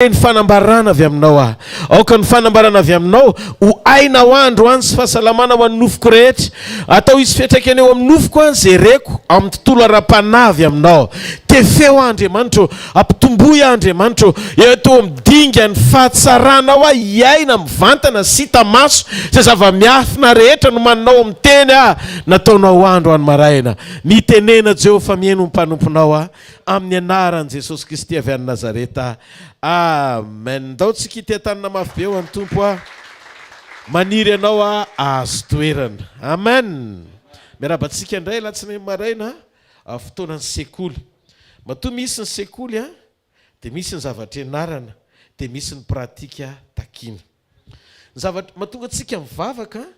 Ny fanambarana avy aminao aoka ny fanambarana avy aminao ho aina ho andro any sy fahasalamana ho an'ny nofoko rehetra atao izy fiatraikany eo amin'ny nofoko any jereko amin'ny tontolo ara-panahy avy aminao tefeo Andriamanitra ampitomboy Andriamanitra eto midinga ny fahatsarana ho iaina mivantana sy hita maso izay zava-miafina rehetra no maninao amin'ny teny nataonao andro any maraina mitenena Jehovah mihaino ny mpanomponao amin'ny anaran'i Jesosy Kristy avy any Nazareta. Amen. Ndao tsika ity tanana mafy be ho an'ny tompo maniry ianao azo toerana. Amen. Miarabantsika indray latsinainy maraina fotoanan'ny sekoly. Matoa misy ny sekoly dia misy ny zavatra ianarana dia misy ny pratika takiana. Ny zavatra mahatonga antsika mivavaka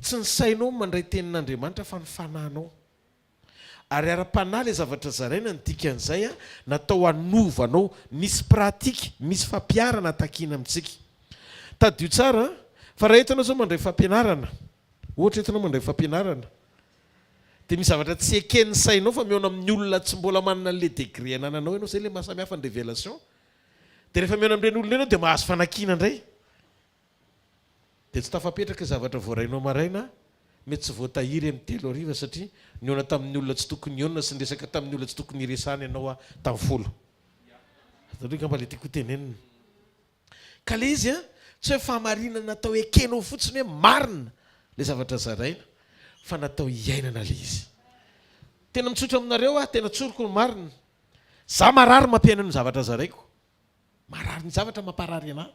tsy ny sainao mandray tenin'Andriamanitra fa ny fanahinao. Ary ara-panahy ilay zavatra zaraina ny dikan'izay natao hanovanao misy pratika, misy fampiarana takiana amintsika. Tadio tsara fa raha entanao zao mandray fampianarana, ohatra entanao mandray fampianarana dia misy zavatra tsy eken'ny sainao fa mihaona amin'ny olona tsy mbola manana an'ilay degré anananao ianao, izay ilay mahasamihafa ny révélation. Dia rehefa mihaona amin'ireny olona ianao dia mahazo fanakiana indray. Dia tsy tafapetraka zavatra voarainao maraina mety tsy voatahiry amin'ny 3 hariva satria niona tamin'ny olona tsy tokony iona sy niresaka tamin'ny olona tsy tokony iresana ianao tamin'ny folo. Zareo mba le tiako tenenina. Ka le izy tsy hoe fahamarinana natao ekenao fotsiny hoe marina le zavatra zaraina fa natao iainana le izy. Tena mitsotra aminareo tena tsoroko ny marina. Za marary mampiaina ny zavatra zaraiko. Marary ny zavatra mamparary anahy.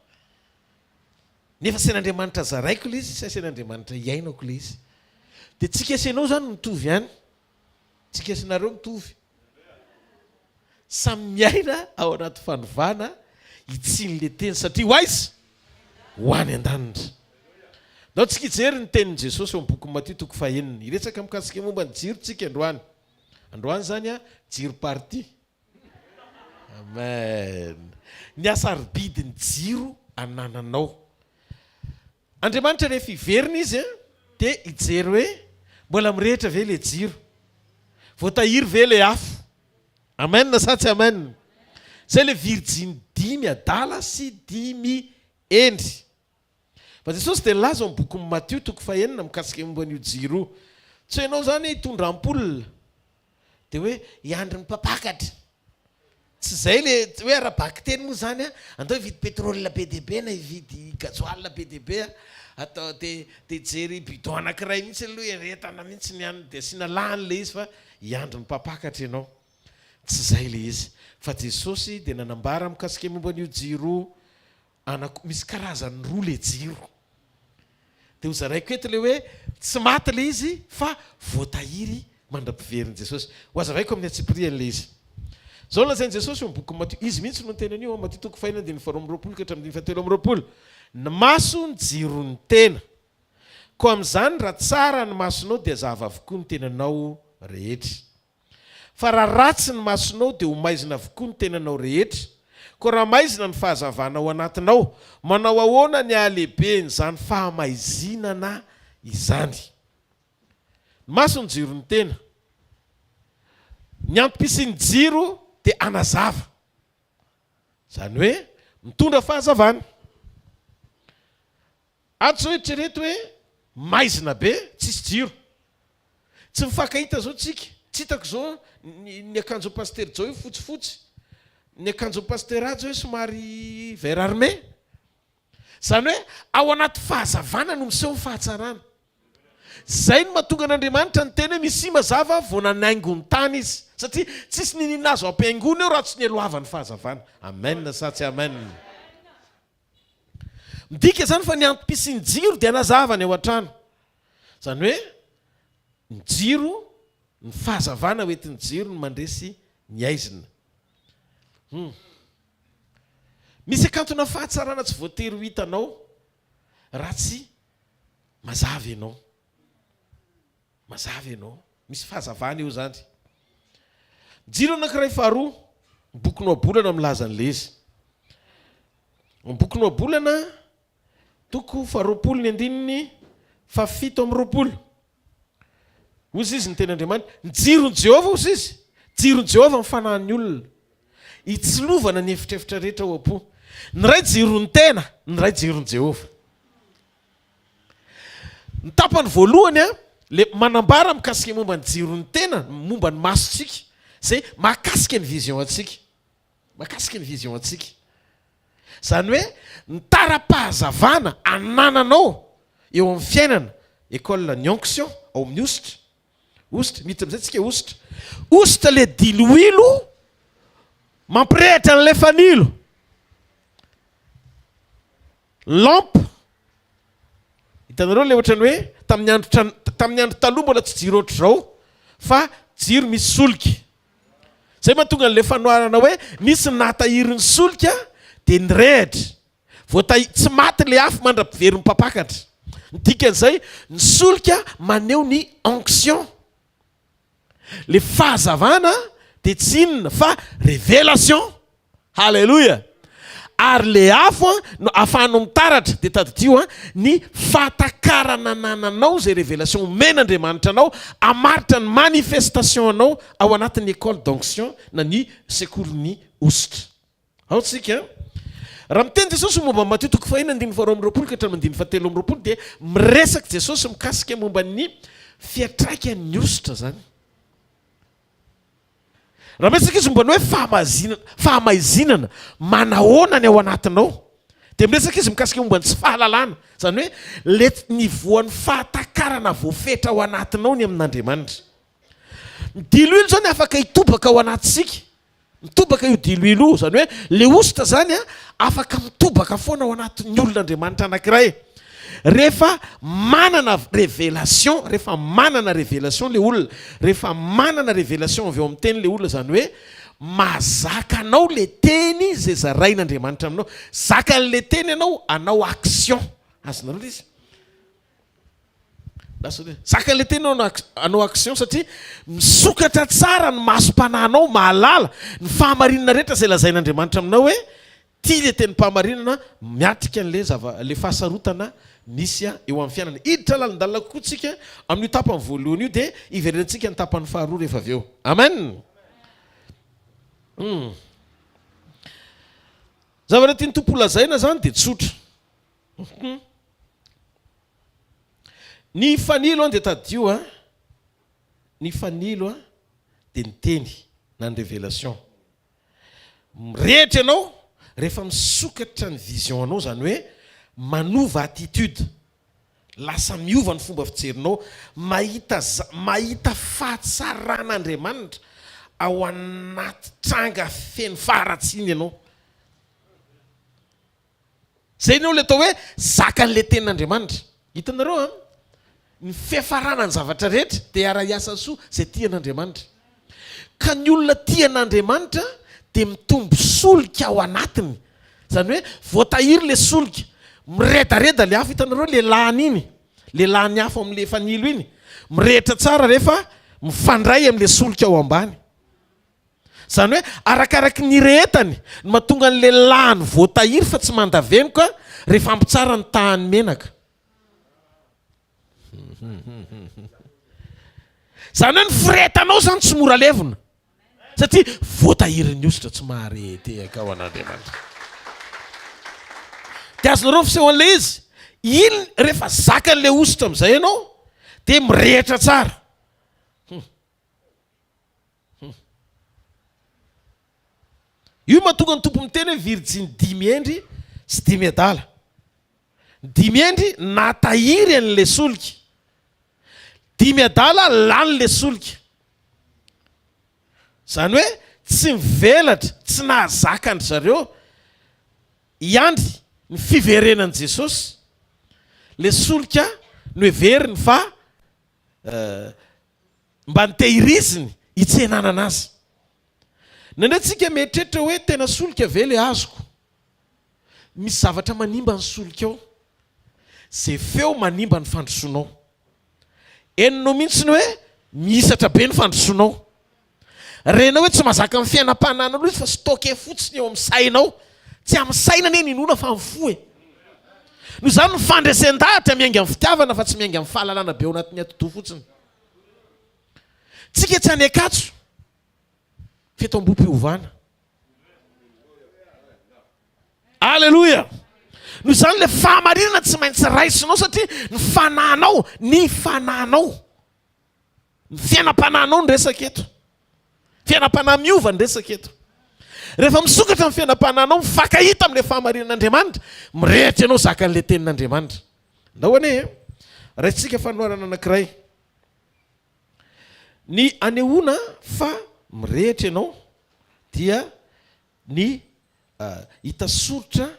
Nefa sain'Andriamanitra zaraiko le izy, sy sain'Andriamanitra iainako le izy. Dia tsika asianao zany mitovy ihany. Tsika asianareo mitovy. Samy miaina ao anaty fanovana hitsin'le teny satria hoaiza ho any an-danitra. Nao tsika hijery ny tenin'i Jesosy eo amin'ny boky Matthieu 9 iresaka mikasika momba ny jiro tsika androany. Androany zany jiro party. Amen. Ny hasarobidin'ny jiro anananao. Andriamanitra rehefa iverina izy dia hijery hoe mbola mirehitra ve le jiro, voatahiry ve le afo. Amen na sa tsy amen. Zay le virgine 5 adala sy 5 endry. Fa Jesosy dia nilaza amin'ny boky Matthieu 9 mikasika momba an'io jiro. Tsy hainao zany hitondra ampola dia hoe hiandry ny mpapakatra. Tsy zay le hoe ara-baky teny moa zany andao hividy pétrole be dia be na hividy gasoil be dia be atao dia jery bidon anankiray mihitsy aloha eretana mihitsy ny any dia asiana lany le izy fa hiandry ny mpapakatra ianao. Tsy zay le izy fa Jesosy dia nanambara mikasika momba an'io jiro misy karazany 2 le jiro. Dia ho zaraiko eto le hoe tsy maty le izy fa voatahiry mandram-piveriny Jesosy. Ho azavaiko amin'ny atsiprian'le izy. Zao lazain'i Jesosy eo amin'ny boky Matthieu, izy mihitsy no tenany io Matthieu 9:2 ka hatramin'ny 17. Ny maso ny jiron'ny tena. Ko amin'izany raha tsara ny masonao dia zava avokoa ny tenanao rehetra. Fa raha ratsy ny masonao dia ho maizina avokoa ny tenanao rehetra. Ko raha maizina ny fahazavana ao anatinao, manao ahoana ny ahalehiben'izany fahamaizinana izany. Ny maso ny jiron'ny tena. Ny antopisian'ny jiro dia anazava. Zany hoe mitondra fahazavana. Ato zao eritrereto hoe maizina be tsisy jiro. Tsy mifankahita zao tsika. Tsy hitako zao ny akanjo pasteur zao fotsifotsy. Ny akanjo pasteur zao somary vert armé. Zany hoe ao anaty fahazavana no miseho ny fahatsarana. Zay no mahatonga an'Andriamanitra ny teny hoe misy mazava vao nanaingo ny tany izy. Satria tsisy ninina azo ampiaingony eo raha tsy ny elohavany fahazavana. Amen na sa tsy amen. Midika zany fa ny antopisian'ny jiro dia nazavany ao an-trano. Zany hoe ny jiro, ny fahazavana hoentin'ny jiro no mandresy ny aizina. Misy akantona fahatsarana tsy voatery ho hitanao raha tsy mazava ianao. Mazava ianao. Misy fahazavana eo zany. Jiro anankiray faharoa, ny boky Noabolana milaza an'le izy. Ny boky Noabolana 2:7. Ozy izy ny ten'Andriamanitra. Ny jiron'i Jehovah ozy izy. Jiron'i Jehovah mifanahin'ny olona. Hitsilovana ny efitrefitra rehetra ao am-po. Ny ray jirony tena, ny ray jirony Jehova. Ny tapany voalohany le manambara mikasika momba ny jirony tena, momba ny masontsika, zay mahakasika ny vision antsika. Mahakasika ny vision antsika. Zany hoe ny tara-pahazavana anananao eo amin'ny fiainana, école ny onction ao amin'ny ositra. Ositra, mity amin'izay tsika ositra. Ositra le diloilo mampirehitra an'ilay fanilo. Lampe. Hitanareo le ohatrany hoe tamin'ny andro taloha mbola tsy jiro ohatr'izao fa jiro misy solika. Zay mahatonga an'ilay fanoharana hoe misy natahirin'ny solika dia nirehitra. Tsy maty le afo mandra-piveryn'ny mpapakatra. Ny dikan'izay ny solika maneho ny onction. Le fahazavana dia tsy inona fa révélation. Halleluja. Ary le afo no ahafahanao mitaratra dia tadidio ny fahatakarana anananao zay révélation omen'Andriamanitra anao hamaritra ny manifestation anao ao anatin'ny école d'onction na ny sekoly ositra. Ao tsika raha miteny Jesosy momba Matthieu 5:22-7 dia miresaka Jesosy mikasika momba ny fiatraikan'ny ositra zany. Raha miresaka izy momba ny hoe fahamaizinana manahoana ao anatinao, dia miresaka izy mikasika momba ny tsy fahalalana, zany hoe le nivoan'ny fahatakarana voafetra ao anatinao ny amin'Andriamanitra. Ny diloilo zany afaka hitobaka ao anatsika. Mitobaka io diloilo io, zany hoe le ositra zany afaka mitobaka foana ao anatin'ny olon'Andriamanitra anankiray. Rehefa manana révélation le olona, rehefa manana révélation avy eo amin'ny teny le olona, zany hoe mahazaka anao le teny zay zarain'Andriamanitra aminao. Zakan'le teny anao anao action. Azonareo izy. Zakan'le teny anao action satria misokatra tsara ny masom-panahinao, mahalala ny fahamarinana rehetra zay lazain'Andriamanitra aminao hoe tia le teny mpahamarinana miatrika le fahasarotana misy eo amin'ny fiainana. Hiditra lalindalina kokoa tsika amin'io tapany voalohany io dia iverenantsika ny tapany faharoa rehefa avy eo. Amen. Zavatra tiany tompo lazaina zany dia tsotra. Ny fanilo dia tadio ny fanilo dia ny teny na ny révélation. Rehetra ianao rehefa misokatra ny vision anao, zany hoe manova attitude, lasa miova ny fomba fijerinao, mahita fahatsaran'Andriamanitra ao anaty tranga feno faharatsiana ianao. Zay ianao le atao hoe zakan'le tenin'Andriamanitra. Hitanareo ny fiafarana ny zavatra rehetra dia ara-iasa soa zay tian'Andriamanitra. Ka ny olona tian'Andriamanitra dia mitombo solika ao anatiny. Zany hoe voatahiry le solika, miredareda le afo. Hitanareo le lany iny, le lany afo amin'le fanilo iny, mirehitra tsara rehefa mifandray amin'le solika ao ambany. Zany hoe arakaraky ny rehetany ny mahatonga an'le lany voatahiry fa tsy mandavenikoa rehefa ampitsara ny tahany menaka. Zany hoe ny firetanao zany tsy mora levona satria voatahirin'ny ositra tsy maharety akao an'Andriamanitra. Dia azonareo fisehoan'le izy, iny rehefa zakan'le ositra amin'izay ianao dia mirehitra tsara. Io mahatonga ny tompo miteny hoe virjiny 10 endry sy 10 adala. 10 endry natahiry an'le solika, 10 adala lan'le solika. Zany hoe tsy mivelatra, tsy nahazaka andry zareo iandry ny fiverenan'i Jesosy. Le solika no heveriny fa mba nitehiriziny hitsenanana azy. Nandratsika mieritreritra hoe tena solika ve le azoko? Misy zavatra manimba ny solika ao, zay feo manimba ny fandrosoanao. Eninao mihitsy ny hoe mihisatra be ny fandrosoanao. Renao hoe tsy mahazaka amin'ny fiainam-panana aloha izy fa stocké fotsiny eo amin'ny sainao. Tsy amin'ny saina anie ninona fa mifo e. Noho izany ny fandresen-dahatra miainga amin'ny fitiavana fa tsy miainga amin'ny fahalalana be ao anatin'ny atoto fotsiny. Tsika tsy any akatso, feto am-bom-piovana. Alleluia. Noho izany le fahamarinana tsy maintsy raisinao satria ny fanahinao, ny fanahinao, ny fiainam-panahinao ny resaka eto. Fiainam-panahy miova ny resaka eto. Rehefa misokatra amin'ny fiainam-panahinao, mifankahita amin'ilay fahamarinan'Andriamanitra, mirehitra ianao zakan'ilay tenin'Andriamanitra. Nahoana raintsika fanoharana anankiray. Ny anehoana fa mirehitra ianao dia ny hita soritra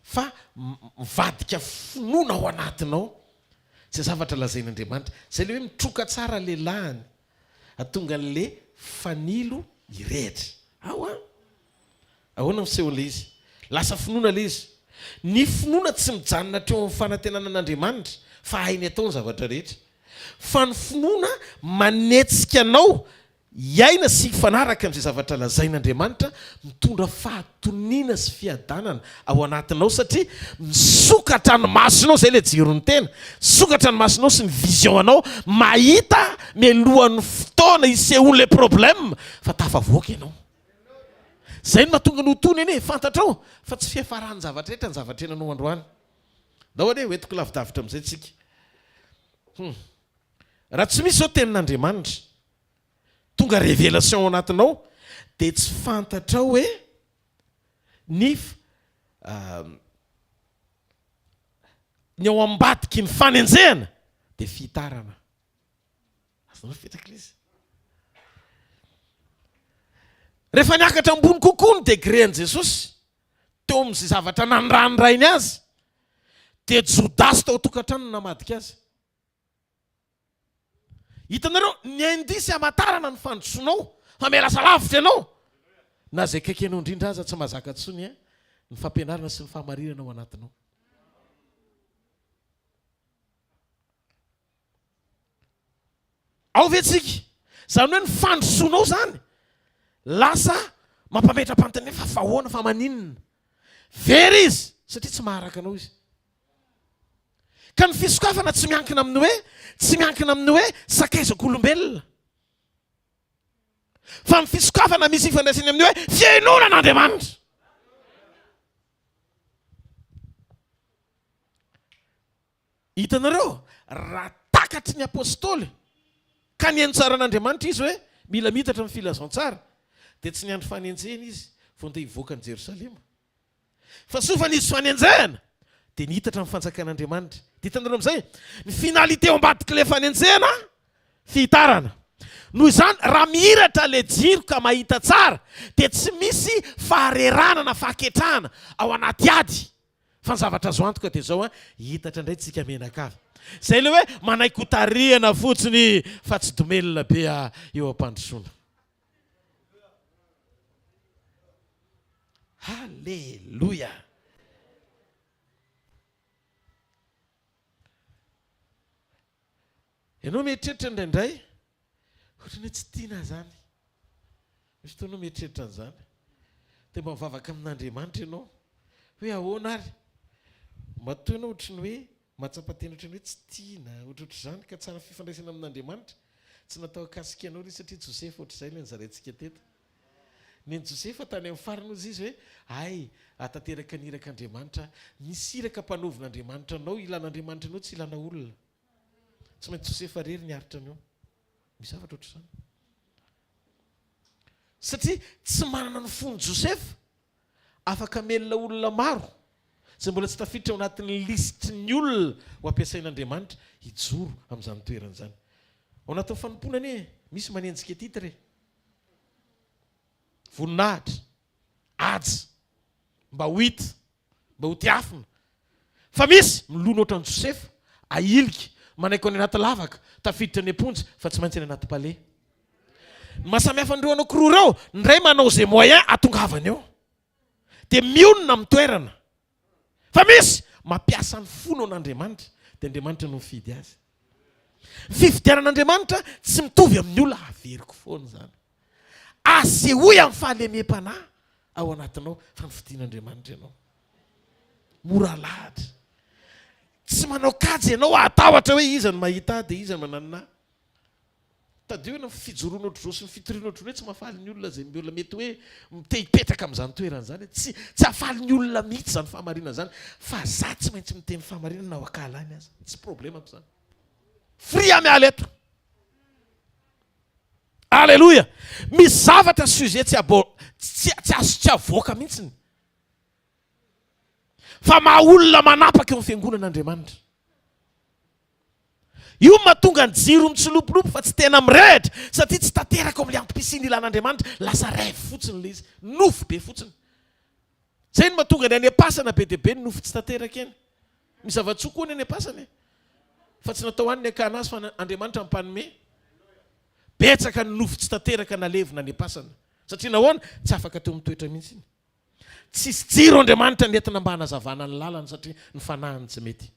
fa mivadika finoana ao anatinao. Tsy zavatra lazain'Andriamanitra. Zay le hoe mitroka tsara lelahany, atonga an'le fanilo irehitra. Ahoana misehoan'ilay izy? Lasa finoana le izy. Ny finoana tsy mijanona teo amin'ny fanantenanan'Andriamanitra fa hainy atao ny zavatra rehetra. Fa ny finoana manetsika anao iaina sy fanaraka amin'izay zavatra lazain'Andriamanitra, mitondra fahatoniana sy fiadanana ao anatinao satria misokatra ny masonao, zay le jiron'ny tena, sokatra ny masonao sy ny vision-anao, mahita mialohan'ny fotoana isehoan'ilay problème fa tafavoaka ianao. Zay no mahatonga ny hotony eny, fantatrao fa tsy fiafarany zavatra rehetra ny zavatra enanao androany. Nahoana hoe hoentiko lavidavitra amin'izay tsika. Raha tsy misy zao tenin'Andriamanitra tonga révélation ao anatinao dia tsy fantatrao hoe ny ao ambadiky ny fanenjehana dia fitarana. Azonao fetaka izy. Rehefa niakatra ambony kokoa ny degréan'i Jesosy teo amin'izay zavatra naniranorainy azy, dia Jodasy tao tokantrano namadika azy. Hitanareo, ny indisy hamatarana ny fandrosoanao, mamelasa lavitra ianao. Na zay kaiky ianao indrindra aza tsy mahazaka antsony ny fampianarana sy ny fahamarinana ao anatinao. Ao vetsika, zany hoe ny fandrosoanao zany lasa mampametra-pantany fa fahoana fa maninona. Very izy satria tsy maharaka anao izy. Ka ny fisokafana tsy miankina amin'ny hoe, tsy miankina amin'ny hoe sakaizako olombelona. Fa ny fisokafana misy ifandraisany amin'ny hoe fiainonan'Andriamanitra. Hitanareo, raha takatry ny apôstôly ka ny haino tsara an'Andriamanitra izy hoe mila mitatra amin'ny filazantsara, dia tsy niandry fanenjehana izy vao ndeha hivoaka ny Jerosalema. Fa sofa nisy fanenjehana dia nihitatra amin'ny fanjakan'Andriamanitra. Dia hitanareo amin'izay, ny finalité ao ambadiky ilay fanenjehana, fitarana. Noho izany, raha mihiratra ilay jiro ka mahita tsara, dia tsy misy faharerana na fahaketrahana ao anaty ady. Fa ny zavatra azo antoka dia zao, hitatra indray tsika menakava. Zay le hoe manaiky hotariana fotsiny fa tsy domelina be eo am-pandrosoana. Halleluja. Ianao mieritreritra indraindray ohatrany hoe tsy tiana zany. Misy fotoana mieritreritra an'izany. Dia mba mivavaka amin'Andriamanitra ianao hoe ahoana ary? Matoa ianao ohatrany hoe mahatsapa-tena ohatrany hoe tsy tiana, ohatr'ohatr' izany ka tsara fifandraisana amin'Andriamanitra. Tsy natao akasika ianao ilay satria Josefa ohatr'izay ilay nizarantsika teto. Ny Josefa tany amin'ny farany ozy izy hoe ay, atateraka ny irak'Andriamanitra, misy iraka mpanovon'Andriamanitra anao, ilan'Andriamanitra anao tsy ilana olona. Tsy maintsy Josefa rery niaritra an'io. Misy zavatra ohatr'izany. Satria tsy manana ny fony Josefa afaka melona olona maro zay mbola tsy tafiditra ao anatin'ny listry ny olona ho ampiasain'Andriamanitra hijoro amin'izany toerana izany. Ao anatin'ny fanomponany misy manenjika titre, voninahitra, aja, mba ho hita, mba ho tiafina. Fa misy milona ohatran'ny Josefa, ahilika, manaiky any anaty lavaka, tafiditra ny amponja fa tsy maintsy any anaty palais. Mahasamihafa an'ireo anankiroa ireo, ny ray manao zay moyen atongavany eo, dia mionona amin'ny toerana. Fa misy mampiasa ny fony an'Andriamanitra, dia Andriamanitra no mifidy azy. Fifidianan'Andriamanitra tsy mitovy amin'ny olona, averiko foana zany. Asehoy amin'ny fahalemem-panahy ao anatinao fa ny fidian'Andriamanitra ianao. Mora lahatra. Tsy manao kajy ianao atahotra hoe iza ny mahita dia iza ny mananona. tadio na fijoroana ohatr'izao sy ny fitoriana ohatr'izao tsy mahafaly ny olona zay olona mety hoe mitehipetraka amin'izany toerana zany tsy hafaly ny olona mihitsy zany fahamarinana zany fa za tsy maintsy miteny fahamarinana na hoakalany azy tsy problemako zany fria miala eto alleloia misy zavatra sujet tsy avoaka mihitsiny fa maha olona manapaka eo amin'ny fiangonan'Andriamanitra io mahatonga ny jiro mitsilopolopo fa tsy tena mirehitra satria tsy tanteraka amin'ny antom-pisiny ilan'Andriamanitra lasa ray fotsiny le izy nofo be fotsiny zay ny mahatonga ny any am-pasana be dia be ny nofo tsy tanteraka eny misy zava-tsoa koa ny any am-pasana fa tsy natao any ny akana azy fa Andriamanitra ampanome betsaka ny nofo tsy tanteraka nalevina any am-pasana satria nahoana tsy afaka teo mitoetra mihitsy iny tsisy jiro Andriamanitra nentina mba hanazavana ny lalana satria ny fanahiny tsy mety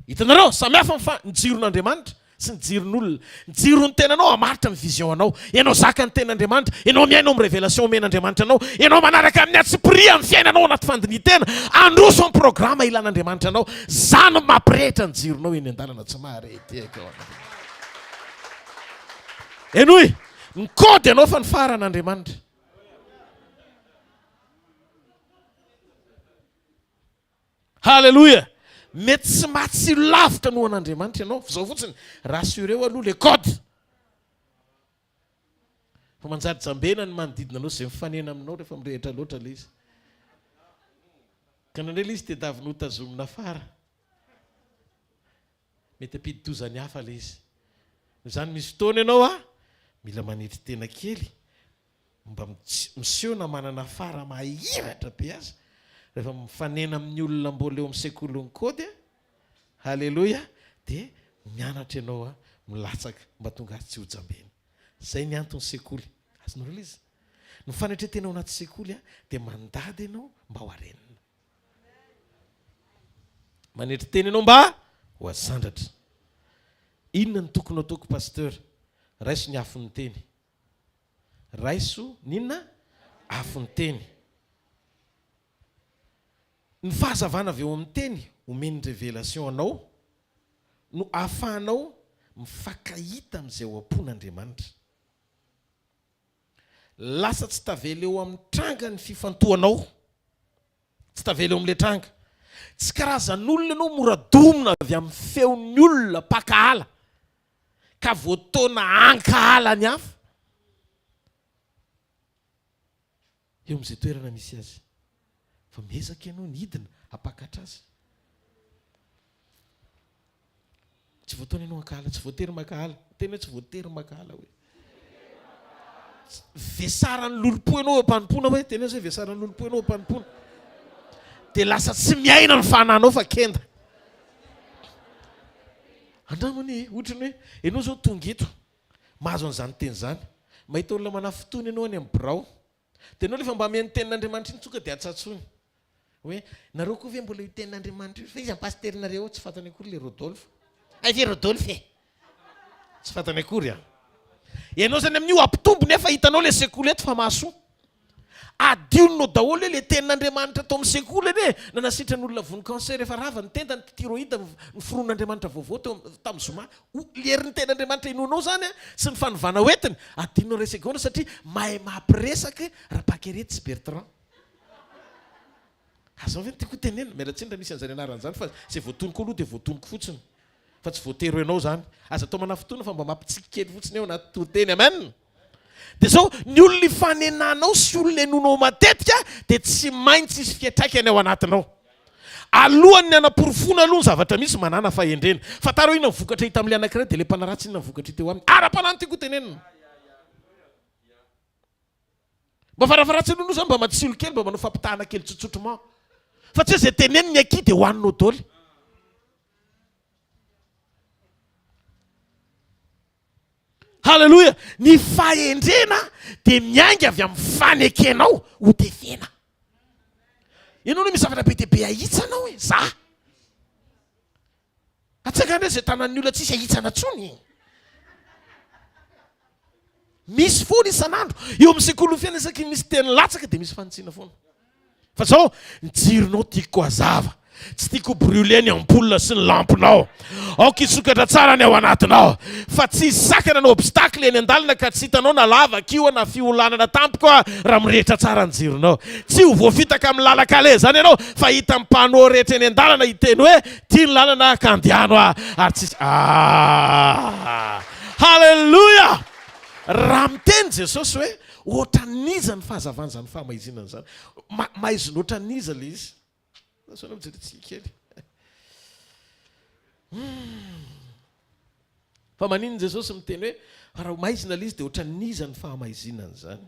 hitanareo samy hafa ny jiron'Andriamanitra sy ny jiron'olona ny jiron'ny tenanao hamaritra ny vision anao ianao zaka ny ten'Andriamanitra ianao miaina amin'ny révélation omen'Andriamanitra anao ianao manaraka amin'ny atsipria amin'ny fiainanao anaty fandinitena androso amin'ny programa ilan'Andriamanitra anao zany mampirehitra ny jironao eny an-dalana tsy maharety enoy ny kody anao fa ny faran'Andriamanitra halleluia mety tsy matsilo lavitra noho an'Andriamanitra ianao zao fotsiny rassureo aloha le code fa manjady jambena ny manodidina anao zay mifanena aminao rehefa mirehitra loatra le izy ka nandraha le izy tedavina ho tazomina fara mety ampidi-tozany hafa le izy zany misy fotoana ianao mila manetry tena kely mba miseho na manana fara mahiratra be azy rehefa mifanena amin'ny olona mbola eo amin'ny sekoly ny kody halleloia dia mianatra ianao milatsaka mba tonga azy tsy ho jambena zay ny antony sekoly azonareo izy ny fanetretenao anaty sekoly dia mandady ianao mba ho arenina manetry teny ianao mba ho azandratra inona ny tokony ataoko pasteur raiso ny afon'ny teny raiso ninona afon'ny teny ny fahazavana avy eo amin'ny teny omeny révélation anao no ahafahanao mifankahita amin'izay ho am-pon'Andriamanitra lasa tsy tavela eo amin'ny tranga ny fifantohanao tsy tavela eo amin'le tranga tsy karazan'olona ianao moradomina avy amin'ny feon'ny olona mpakahala ka voataona ankahala ny hafa eo amin'izay toerana misy azy fa miezaka ianao ny hidina hapakatra azy tsy voataona ianao ankahala tsy voatery makahala tena hoe tsy voatery makahala hoe vesaran'ny lolopo ianao ampanompoana hoe tena hoe vesaran'ny lolopo ianao ampanompoana dia lasa tsy miaina ny fananao fa kenda andramany ohatrany hoe ianao zao tonga eto mahazo an'izany teny zany mahita olona manafotony ianao any amin'ny birao dia ianao rehefa mba mihaino tenin'Andriamanitra iny tsoka dia atsatsony hoe nareo koa ve mbola io tenin'Andriamanitra io fa izy ampasterinareo tsy fantany akory le Rodolphe ve Rodolphe tsy fantany akory ianao zany amin'io ampitombo nefa hitanao le sekoly eto fa mahasoa adionao daholo hoe le tenin'Andriamanitra atao amin'ny sekoly eny nanasitra ny olona vony cancer rehefa rava ny tenda ny tiroïde ny foron'Andriamanitra vaovao tamin'ny zoma lerin'ny tenin'Andriamanitra inonao zany sy ny fanovana hoentiny adionao resegona satria mahay mampiresaka rapakerety sy Bertrand azao ve ny tiako tenena mialatsindra misy an'izany anaran'izany fa zay voatoniko aloha dia voatoniko fotsiny fa tsy voatery ianao zany aza atao manafotona fa mba mampitsiky kely fotsiny eo anaty toroteny amen dia zao ny olona ifanenanao sy olona enonao matetika dia tsy maintsy isy fiatraikany ao anatinao alohan'ny anaporofona aloha ny zavatra misy manana fahendrena fa tareo ina mivokatra hita amin'le anankiray dia le mpanaratsy ina mivokatra teo aminy ara-panany tiako tenenina mba farafaratsy aloha zany mba matsilo kely mba manao fampitahana kely tsotsotroma fa tsy hoe zay teneniny aky dia hoaninao daoly halleloia ny fahendrena dia miainga avy amin'ny fanekenao ho tefena ianao misy zavatra be dia be ahitsanao hoe za atsakandre zay tanan'ny olona tsisy ahitsana tsony misy foana isan'andro eo amin'ny sekoly fiaina isaky misy teny latsaka dia misy fanotsiana foana fa zao ny jironao tiako hazava tsy tiako brûler ny ampoule sy ny lampinao. Aoka isokatra tsara ny ao anatinao. Fa tsy sakana ny obstacle eny andalana ka tsy hitanao na lava kiwa na fiolanana tampoko raha mirehitra tsara ny jironao. Tsy ho voafitaka amin'ny lalakale zany ianao fa hita amin'ny panneau rehetra eny andalana hiteny hoe tia ny lalana ka andiano ary tsisy halleluja. Raha miteny Jesosy hoe ohatraniza ny fahazavana zany fahamahizinana zany. Maizina ohatraniza le izy. Nasona mijerentsika kely. Fa maninona Jesosy miteny hoe raha maizina le izy dia ohatraniza ny fahamahizinana zany.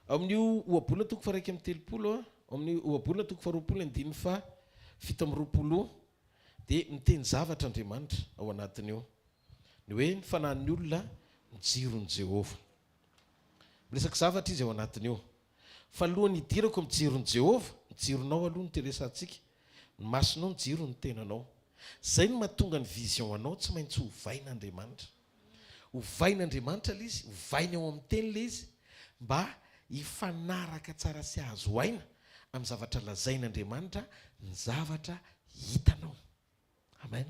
Amin'io ohabolana toko fa 1:30, amin'ny ohabolana toko fa 20:7 dia miteny zavatra Andriamanitra ao anatin'io. Ny hoe ny fanan'ny olona ny jiron'i Jehovah. Miresaka zavatra izy ao anatin'io. Fa alohany hidirako amin'ny jiron'i Jehovah, ny jironao aloha ny teresantsika. Ny masonao ny jiro ny tenanao. Zay no mahatonga ny vision anao tsy maintsy hovain'Andriamanitra. Hovain'Andriamanitra le izy, hovainy ao amin'ny teny le izy mba hifanaraka tsara sy azo aina amin'ny zavatra lazain'Andriamanitra, ny zavatra hitanao. Amen.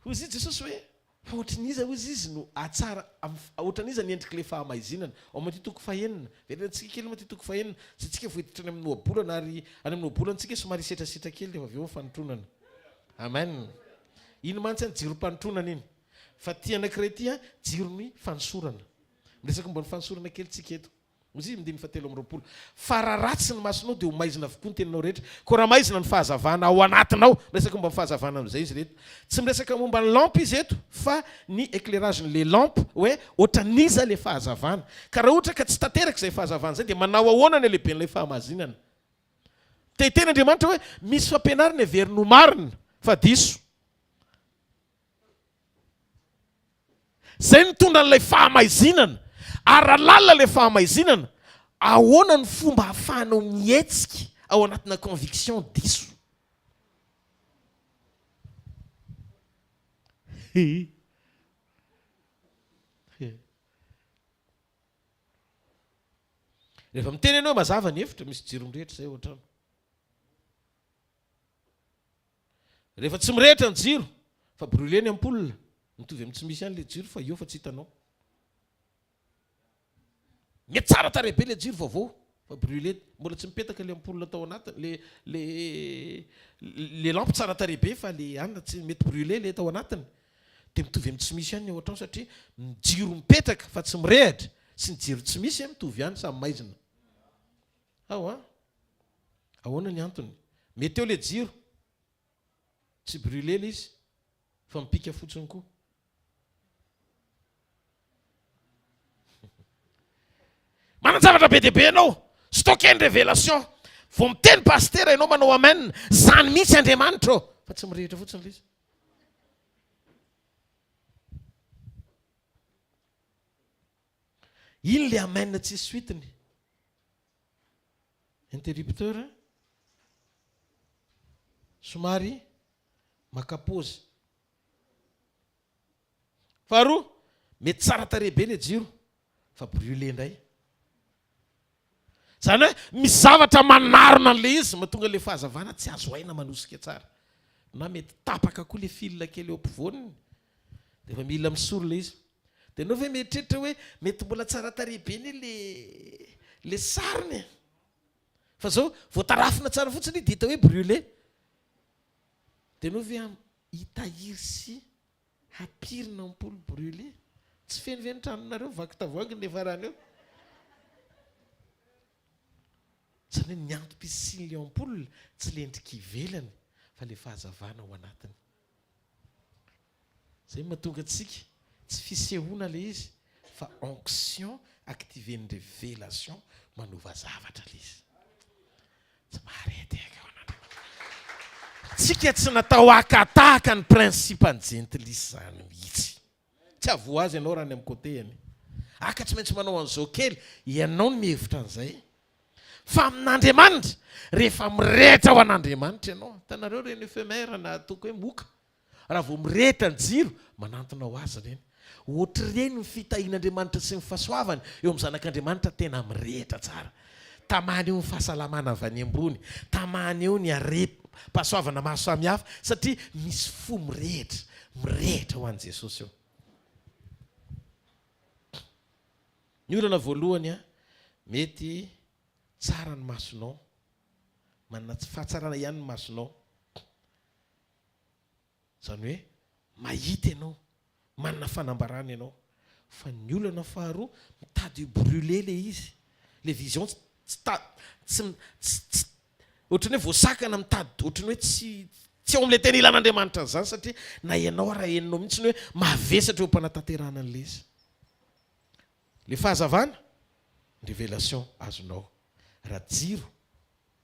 Hozy Jesosy hoe ohatraniza hozy izy no atsara ohatraniza ny endrika le fahamahizinana. Ao amin'ny toko 9 verentsika kely amin'ny toko 9 sy tsika vohiditra any amin'ny ohabolana ary any amin'ny ohabolantsika somary setrasitra kely rehefa avy eo fanotronana. Amen. Ino mantsy ny jiro mpanotronana iny fa ty anankiray ty jirony fanosorana. Miresaka momba ny fanosorana kely tsika eto. Ozy izy 7:20. Fa raha ratsy ny masonao dia ho maizina avokoa ny teninao rehetra. Ko raha maizina ny fahazavana ao anatinao, miresaka momba ny fahazavana amin'izay izy reto. Tsy miresaka momba ny lampe izy eto fa ny éclairage-le lampe hoe ohatraniza le fahazavana. Ka raha ohatra ka tsy tanteraka izay fahazavana zay dia manao ahoana ny lehiben'ilay fahamazinana. Teny Andriamanitra hoe misy fampianarana heverina ho marina fa diso. Zay mitondra an'ilay fahamahizinana. Ary raha lalina ilay fahamahizinana, ahoana ny fomba hahafahanao mihetsika ao anatina conviction diso. Rehefa miteny ianao mazava ny hevitra misy jiro mirehitra zay ohatrano. Rehefa tsy mirehitra ny jiro fa brûler ny ampoule, mitovy amin'ny tsy misy ihany le jiro fa eo fa tsy hitanao. Mety tsara tarehibe le jiro vaovao fa brûler mbola tsy mipetaka le ampoule tao anatiny le lampe tsara tarehibe fa le anona tsy mety brûler le tao anatiny. Dia mitovy amin'ny tsy misy ihany ny ao an-trano satria ny jiro mipetraka fa tsy mirehatra sy ny jiro tsy misy mitovy ihany samy maizina. Ahoana ny antony? Mety eo le jiro tsy brûler le izy fa mipika fotsiny koa. Mananjavatra be dehibe ianao, stockeny révélation. Vao miteny pasteur ianao manao amen, zany mihitsy Andriamanitra fa tsy mirehitra fotsiny le izy. Ino le amen tsisy suitiny? Interrupteur somary makapozy. Faharoa, mety tsara tarehibe le jiro fa brûler indray. Zany hoe misy zavatra manarona an'le izy mahatonga le fahazavana tsy azo aina manosika tsara. Na mety tapaka koa le fil kely eo ampovoaniny dia efa mila misoro le izy. Dia anao ve mieritreritra hoe mety mbola tsara tarehibe le sariny fa zao voatarafina tsara fotsiny dia hita hoe brûler. Dia anao ve hitahiry sy hampirina ampoule brûler? Tsy feniveny tranonareo vaky tavoahangy le farany eo. Zany hoe ny antom-pisiany le ampoule tsy le endrika ivelany fa le fahazavana ao anatiny. Zay mahatonga antsika tsy fisehoana le izy fa onction activeny révélation manova zavatra le izy. Tsy mahareteka ao anatiny. Tsika tsy natao akataka ny principe ny gentlisy zany mihitsy. Tsy avo azy ianao raha ny amin'ny côté-any. Aka tsy maintsy manao an'izao kely, ianao no mihevitra an'izay. Fa amin'Andriamanitra, rehefa mirehitra ao an'Andriamanitra ianao, hitanareo reny ephémère na atoko hoe moka. Raha vao mirehitra ny jiro, manantona ho azy reny. Ohatr'ireny ny fitahian'Andriamanitra sy ny fahasoavany eo amin'ny zanak'Andriamanitra tena mirehitra tsara. tamany eo ny fahasalamana avy any ambony, tamany eo ny pasoavana maro samihafa satria misy fo mirehitra ho an'i Jesosy eo. Ny olana voalohany mety tsara ny masonao, manana tsy fahatsarana ihany ny masonao, zany hoe mahita ianao, manana fanambarana ianao. Fa ny olana faharoa mitady brûler le izy, le vision ohatrany hoe voasakana mitady, ohatrany hoe tsy ao am'le tena ilan'Andriamanitra zany, satria na ianao raha heninao mihitsy ny hoe mavesatra eo mpanataterana an'le izy. Le fahazavana, révélation azonao. Raha jiro,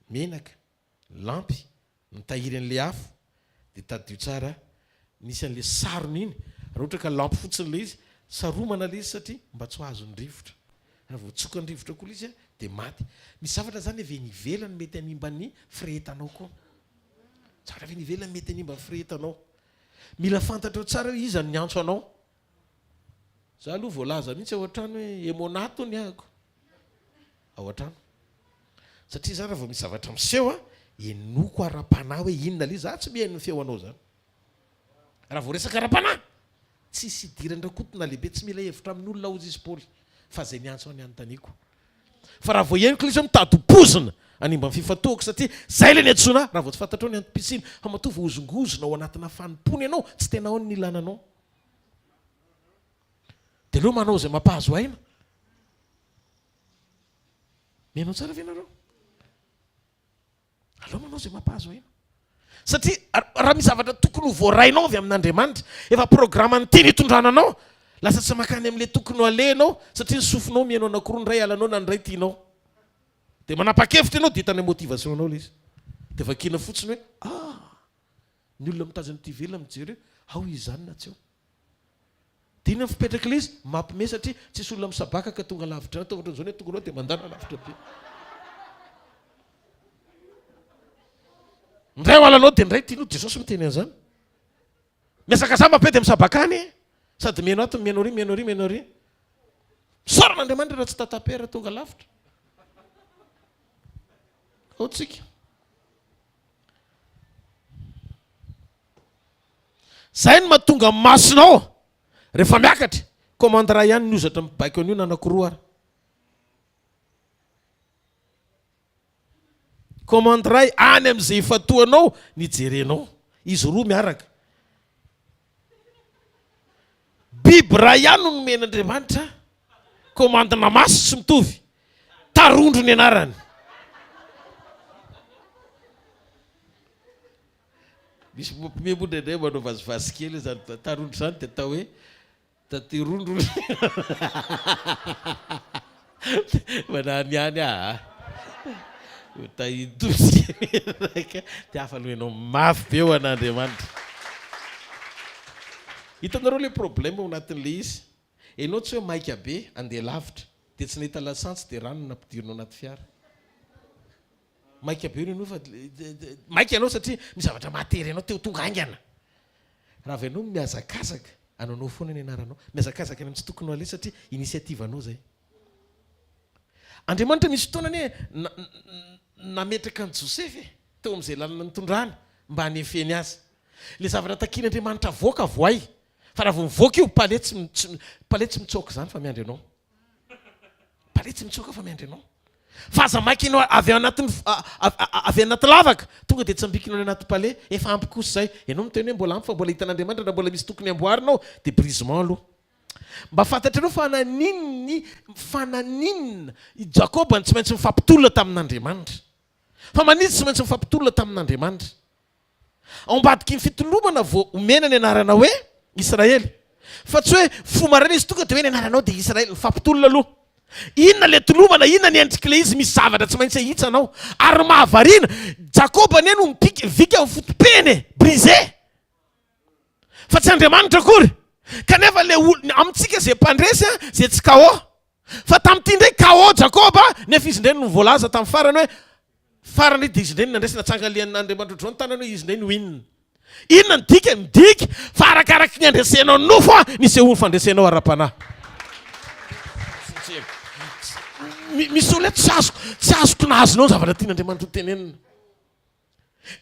menaka, lampy, mitahiry an'le afo, dia tadio tsara nisy an'le sarony iny. Raha ohatra ka lampy fotsiny le izy, saromana le izy satria mba tsy ho azony rivotra. Raha voatsoka ny rivotra koa le izy dia maty. Misy zavatra zany avy nivelany mety hanimba ny firehetanao koa. Zavatra avy nivelany mety hanimba ny firehetanao. Mila fantatrao tsara hoe iza ny antso anao. Za aloha voalaza mihitsy ao an-trano hoe emonato ny ahako ao an-trano. Satria za raha vao misy zavatra miseho enoko ara-panahy hoe inona le za tsy mihaino ny feonao zany. Raha vao resaka ara-panahy tsisy idirana rakotona lehibe, tsy mila hevitra amin'ny olona ozy izy Paoly, fa zay niantso any antaniko. Fa raha vao henoko izy mitady pozina animba ny fifatoako, satria zay le niantsona raha vao tsy fantatrao ny antom-pisiny, fa matoa voazongozona ao anatina fanimpony ianao, tsy tena ao ny ilananao. Dia aleo manao zay mampahazo aina. Mianao tsara ve nareo? Aleo manao zay mampahazo aina. Satria raha misy zavatra tokony ho voarainao avy amin'Andriamanitra, efa programany teny hitondrananao, lasa tsy makany amin'le tokony ho alenao, satria ny sofinao mihainao anankiroa, ny ray alanao na ny ray tianao. Dia manapa-kevitra ianao dia hitany motivationao le izy. Dia vakina fotsiny hoe ny olona mitazana ty velona mijery hoe ao izany na tsy ao. Dia inona fipetraka le izy mampime, satria tsisy olona misabaka ka tonga lavitra, atao ohatran'izao hoe tonga anao dia mandana lavitra be. Ndray ho alanao dia ndray tianao, Jesosy miteny an'izany. Miasakazama be dia misabakany, sady mihaino ato mihaino ry. Misaoran'Andriamanitra raha tsy tatapera tonga lavitra. Ao tsika. Zay no mahatonga masonao rehefa miakatra. Komandra ihany ny ozatra mibaiko an'io na anankiroa ary. Komandray any amin'izay ifatoanao nijerenao. Izy roa miaraka. Biby raha ihany no nomen'Andriamanitra. Komandana maso tsy mitovy. Tarondro ny anarany. Misy memondradray manao vazivazy kely zany tarondro zany dia atao hoe tatirondro. Mananiany tahidozy dia hafa lohenao mafy be ho an'Andriamanitra. Hitanareo le problème ao anatin'le izy. Enao tsy hoe maika be andeha lavitra dia tsy nahita lasantsy dia rano nampidirinao anaty fiara. Maika be reno fa maika ianao satria misy zavatra matery ianao teo tonga aingana. Raha avy ianao miazakazaka anaonao foana ny anaranao, miazakazaka ny tsy tokony ho ale satria initiative anao zay. Andriamanitra misy fotoanany nametraka ny Josefy teo amin'izay lalana nitondrany mba hanefeny azy. Le zavatra takian'Andriamanitra voaka voay. Fa raha vao mivoaka io palais tsy mitsoaka zany fa miandry anao. Palais tsy mitsoaka fa miandry anao. Fa aza maikinao avy anaty lavaka tonga dia tsambikinao anaty palais, efa ampy kosa zay. Ianao miteny hoe mbola ampy fa mbola hitan'Andriamanitra na mbola misy tokony amboarinao dia brisement aloha. Mba fantatrareo fa naninona Jakoba ny tsy maintsy mifampitolona tamin'Andriamanitra. Fa maninona tsy maintsy mifampitolona tamin'Andriamanitra. Ao ambadiky ny fitolomana vao omena ny anarana hoe Israely. Fa tsy hoe fo marina izy tonga dia hoe ny anaranao dia Israely, mifampitolona aloha. Inona le tolomana, inona ny endrika le izy, misy zavatra tsy maintsy ahitsanao. Ary mahavariana, Jakoba ny no vika amin'ny fotopeny, brisé. Fa tsy Andriamanitra akory. Kanefa le amintsika zay mpandresy zay tsy kao. Fa tamin'ity ndray kao Jakoba, nefa izy ndray no voalaza tamin'ny farany hoe farany dia izy ndray no nandresy natsanga Andriamanitra ohatrano tanany hoe izy ndray no inona. Inona ny dika midika fa arakaraky ny andresenao nofo nisy ony fandresenao ara-panahy. misy olona tsy azoko nazonao zavatra tian'Andriamanitra tenenina.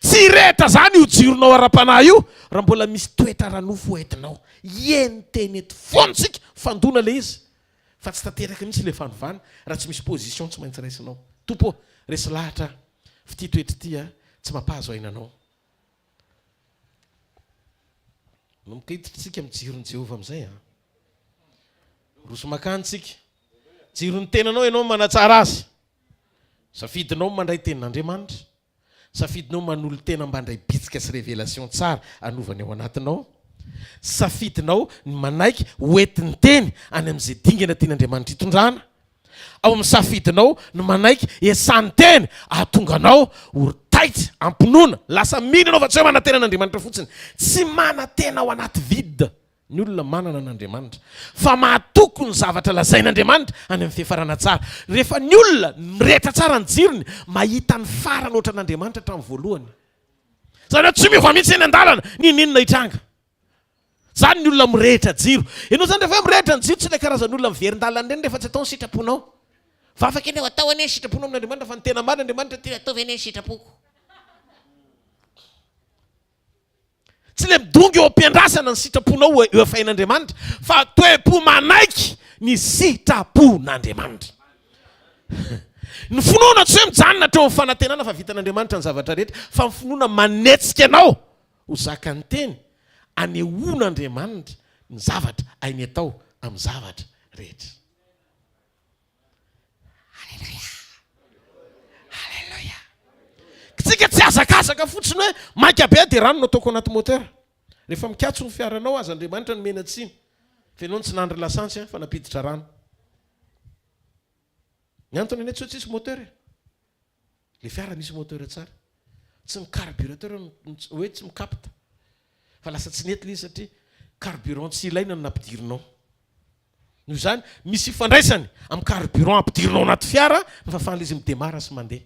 Tsy rehatra zany io jironao ara-panahy io raha mbola misy toetra ranofo entinao. Eny teny eto fontsika fandona le izy. Fa tsy tanteraka mihitsy le fanovana raha tsy misy position tsy maintsy raisinao. Tompo, resy lahatra fity toetra ity tsy mampahazo ainanao. No mikaitritsika amin'ny jiron'ny Jehovah amin'izay roso makantsika. Jiron'ny tenanao ianao manatsara azy. Safidinao mandray tenin'Andriamanitra. Safidinao manolo tena mba ndray bitsika sy révélation tsara anovany ao anatinao. Safidinao ny manaiky hoentin'ny teny any amin'izay dingana tian'Andriamanitra hitondrana. Ao amin'ny safidinao ny manaiky esan'ny teny ahatonganao taitra ampinoana lasa mino anao fa tsy hoe mana tena an'Andriamanitra fotsiny. Tsy mana tena ao anaty vide ny olona manana an'Andriamanitra fa mahatoky ny zavatra lazain'Andriamanitra any amin'ny fiafarana tsara. Rehefa ny olona mirehitra tsara ny jirony mahita ny farany oatra an'Andriamanitra hatramin'ny voalohany. Zany hoe tsy miova mihitsy eny an-dalana ninona hitranga. Zany ny olona mirehitra jiro. Ianao zany rehefa mirehitra ny jiro tsy ilay karazan'olona miverin-dalana ireny rehefa tsy atao ny sitraponao. Fa afaka eny atao ane sitraponao amin'Andriamanitra fa ny tena marina Andriamanitra tia ataovy ane sitrapoko. Tsy le midongy eo am-piandrasana ny sitraponao eo afain'Andriamanitra fa toe-po manaiky ny sitrapon'Andriamanitra. Ny finoana tsy hoe mijanona hatreo amin'ny fanantenana fa vitan'Andriamanitra ny zavatra rehetra fa ny finoana manetsika anao ho zakany teny anehoan'Andriamanitra ny zavatra ainy atao amin'ny zavatra rehetra. Tsika tsy azakazaka fotsiny hoe maika be dia rano no ataoko anaty motera. Rehefa mikatso ny fiaranao azy Andriamanitra ny mena tsiny. Fa ianao tsy nandry lasansy fa napiditra rano. Ny antony ane tsy hoe tsisy motera. Le fiara misy motera tsara. Tsy ny carburateur hoe tsy mikapta. Fa lasa tsy nety le izy satria carburant tsy ilaina no nampidirinao. Noho izany misy ifandraisany amin'ny carburant ampidirinao anaty fiara no fahafahan'le izy midemara sy mandeha.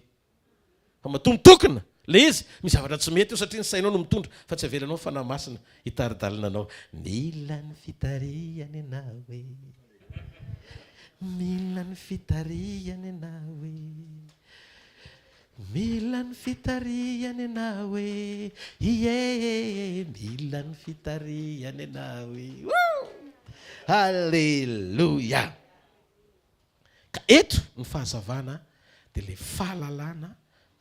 Fa matomitokona le izy misy zavatra tsy mety io satria ny sainao no mitondra fa tsy avelanao fanahy masina hitaridalina anao. Mila ny fitarihany anao e. Mila ny fitarihany anao e. Mila ny fitarihany anao e. Ie, mila ny fitarihany anao e. Halleluja. Ka eto ny fahazavana dia le fahalalana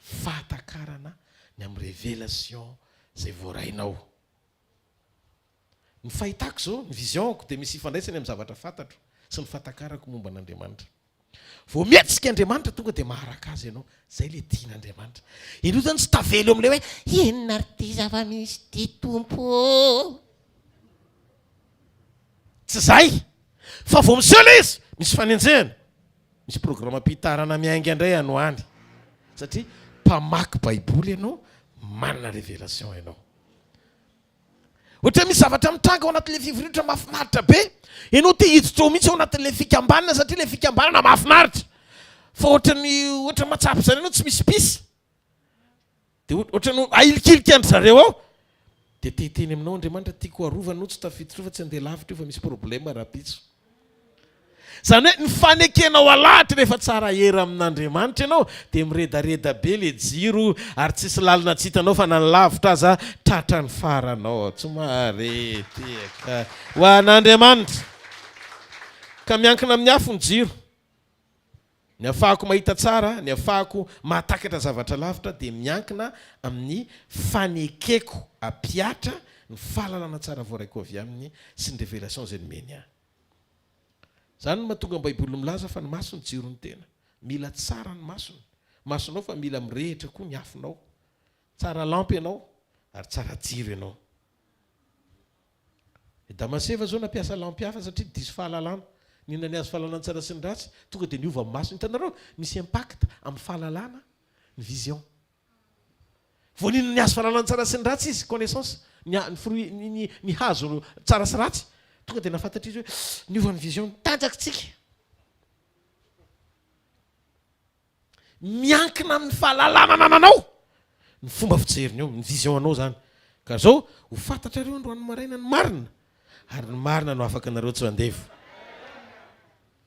fahatakarana ny amin'ny révélation zay voarainao. Ny fahitako zao ny visionko dia misy ifandraisany amin'ny zavatra fantatro sy ny fahatakarako momba an'Andriamanitra. Vao mietsika Andriamanitra tonga dia maharaka azy ianao. Zay le tian'Andriamanitra. Ianao zany tsy tavelo amin'ilay hoe inona ry ty zava-misy ty tompo. Tsy zay. Fa vao miseho le izy misy fanenjehana. Misy programam-pitarana miainga indray anoany. Satria mpamaky baiboly ianao manana révélation ianao. Ohatra misy zavatra mitranga ao anatin'le fivoriatra mahafinaritra be. Ianao te hiditra ao mihitsy ao anatin'le fikambanana satria le fikambanana mahafinaritra. Fa ohatra matsapy zany ianao tsy misy pisy. Dia ohatra no ahilikilika andry zareo ao. Dia teteny aminao Andriamanitra tiako arovana anao tsy tafiditra fa tsy andeha lavitra io fa misy problème rapitso. Zany hoe ny fanekenao alahatra rehefa tsara hera amin'Andriamanitra ianao dia miredareda be le jiro ary tsisy lalina tsy hitanao fa nalavitra aza tratra ny faranao. Tsy mareteka ho an'Andriamanitra. Ka miankina amin'ny afo ny jiro. Ny afahako mahita tsara, ny afahako mahatakatra zavatra lavitra dia miankina amin'ny fanekeko ampiatra ny fahalalana tsara voaraiko avy aminy sy ny révélation zay nomeny ahy. Zany no mahatonga ny baiboly milaza fa ny maso ny jiro ny tena. Mila tsara ny masony. Masonao fa mila mirehitra koa ny afonao. Tsara lampy ianao ary tsara jiro ianao. Damaseva zao nampiasa lampy hafa satria diso fahalalana. Nina ny azo fahalalana tsara sy ny ratsy tonga dia niova amin'ny masony. Hitanareo misy impact amin'ny fahalalana ny vision. Vao nina ny azo fahalalana tsara sy ny ratsy izy connaissance ny hazo tsara sy ratsy tonga dia nafantatra izy hoe niova ny vision tanjakitsika. Miankina amin'ny fahalalana nananao ny fomba fijerinao ny vision anao zany. Ka zao ho fantatra ireo androany maraina ny marina ary ny marina no afaka nareo tsy handevo.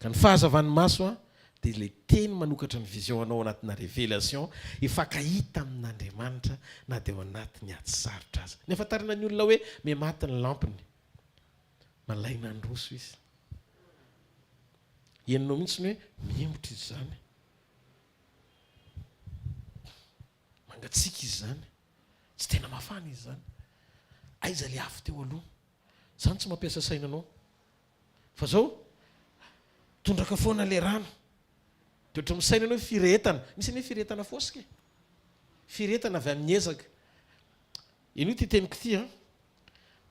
Ka ny fahazavan'ny maso dia ilay teny manokatra ny vision anao anatina révélation ifakahita amin'Andriamanitra na dia ao anatin'ny ady sarotra aza. Ny afantarana ny olona hoe mematy ny lampiny, malaina androso izy. Henonao mihitsy ny hoe miemotra izy zany, mangatsika izy zany, tsy tena mafana izy zany. Aiza le avy teo aloha, zany tsy mampiasa sainanao. Fa zao tondraka foana le rano, dia ohatra misainanao firetana, misy ny firetana fosika, firetana avy amin'ny ezaka. Ino ity teniko ity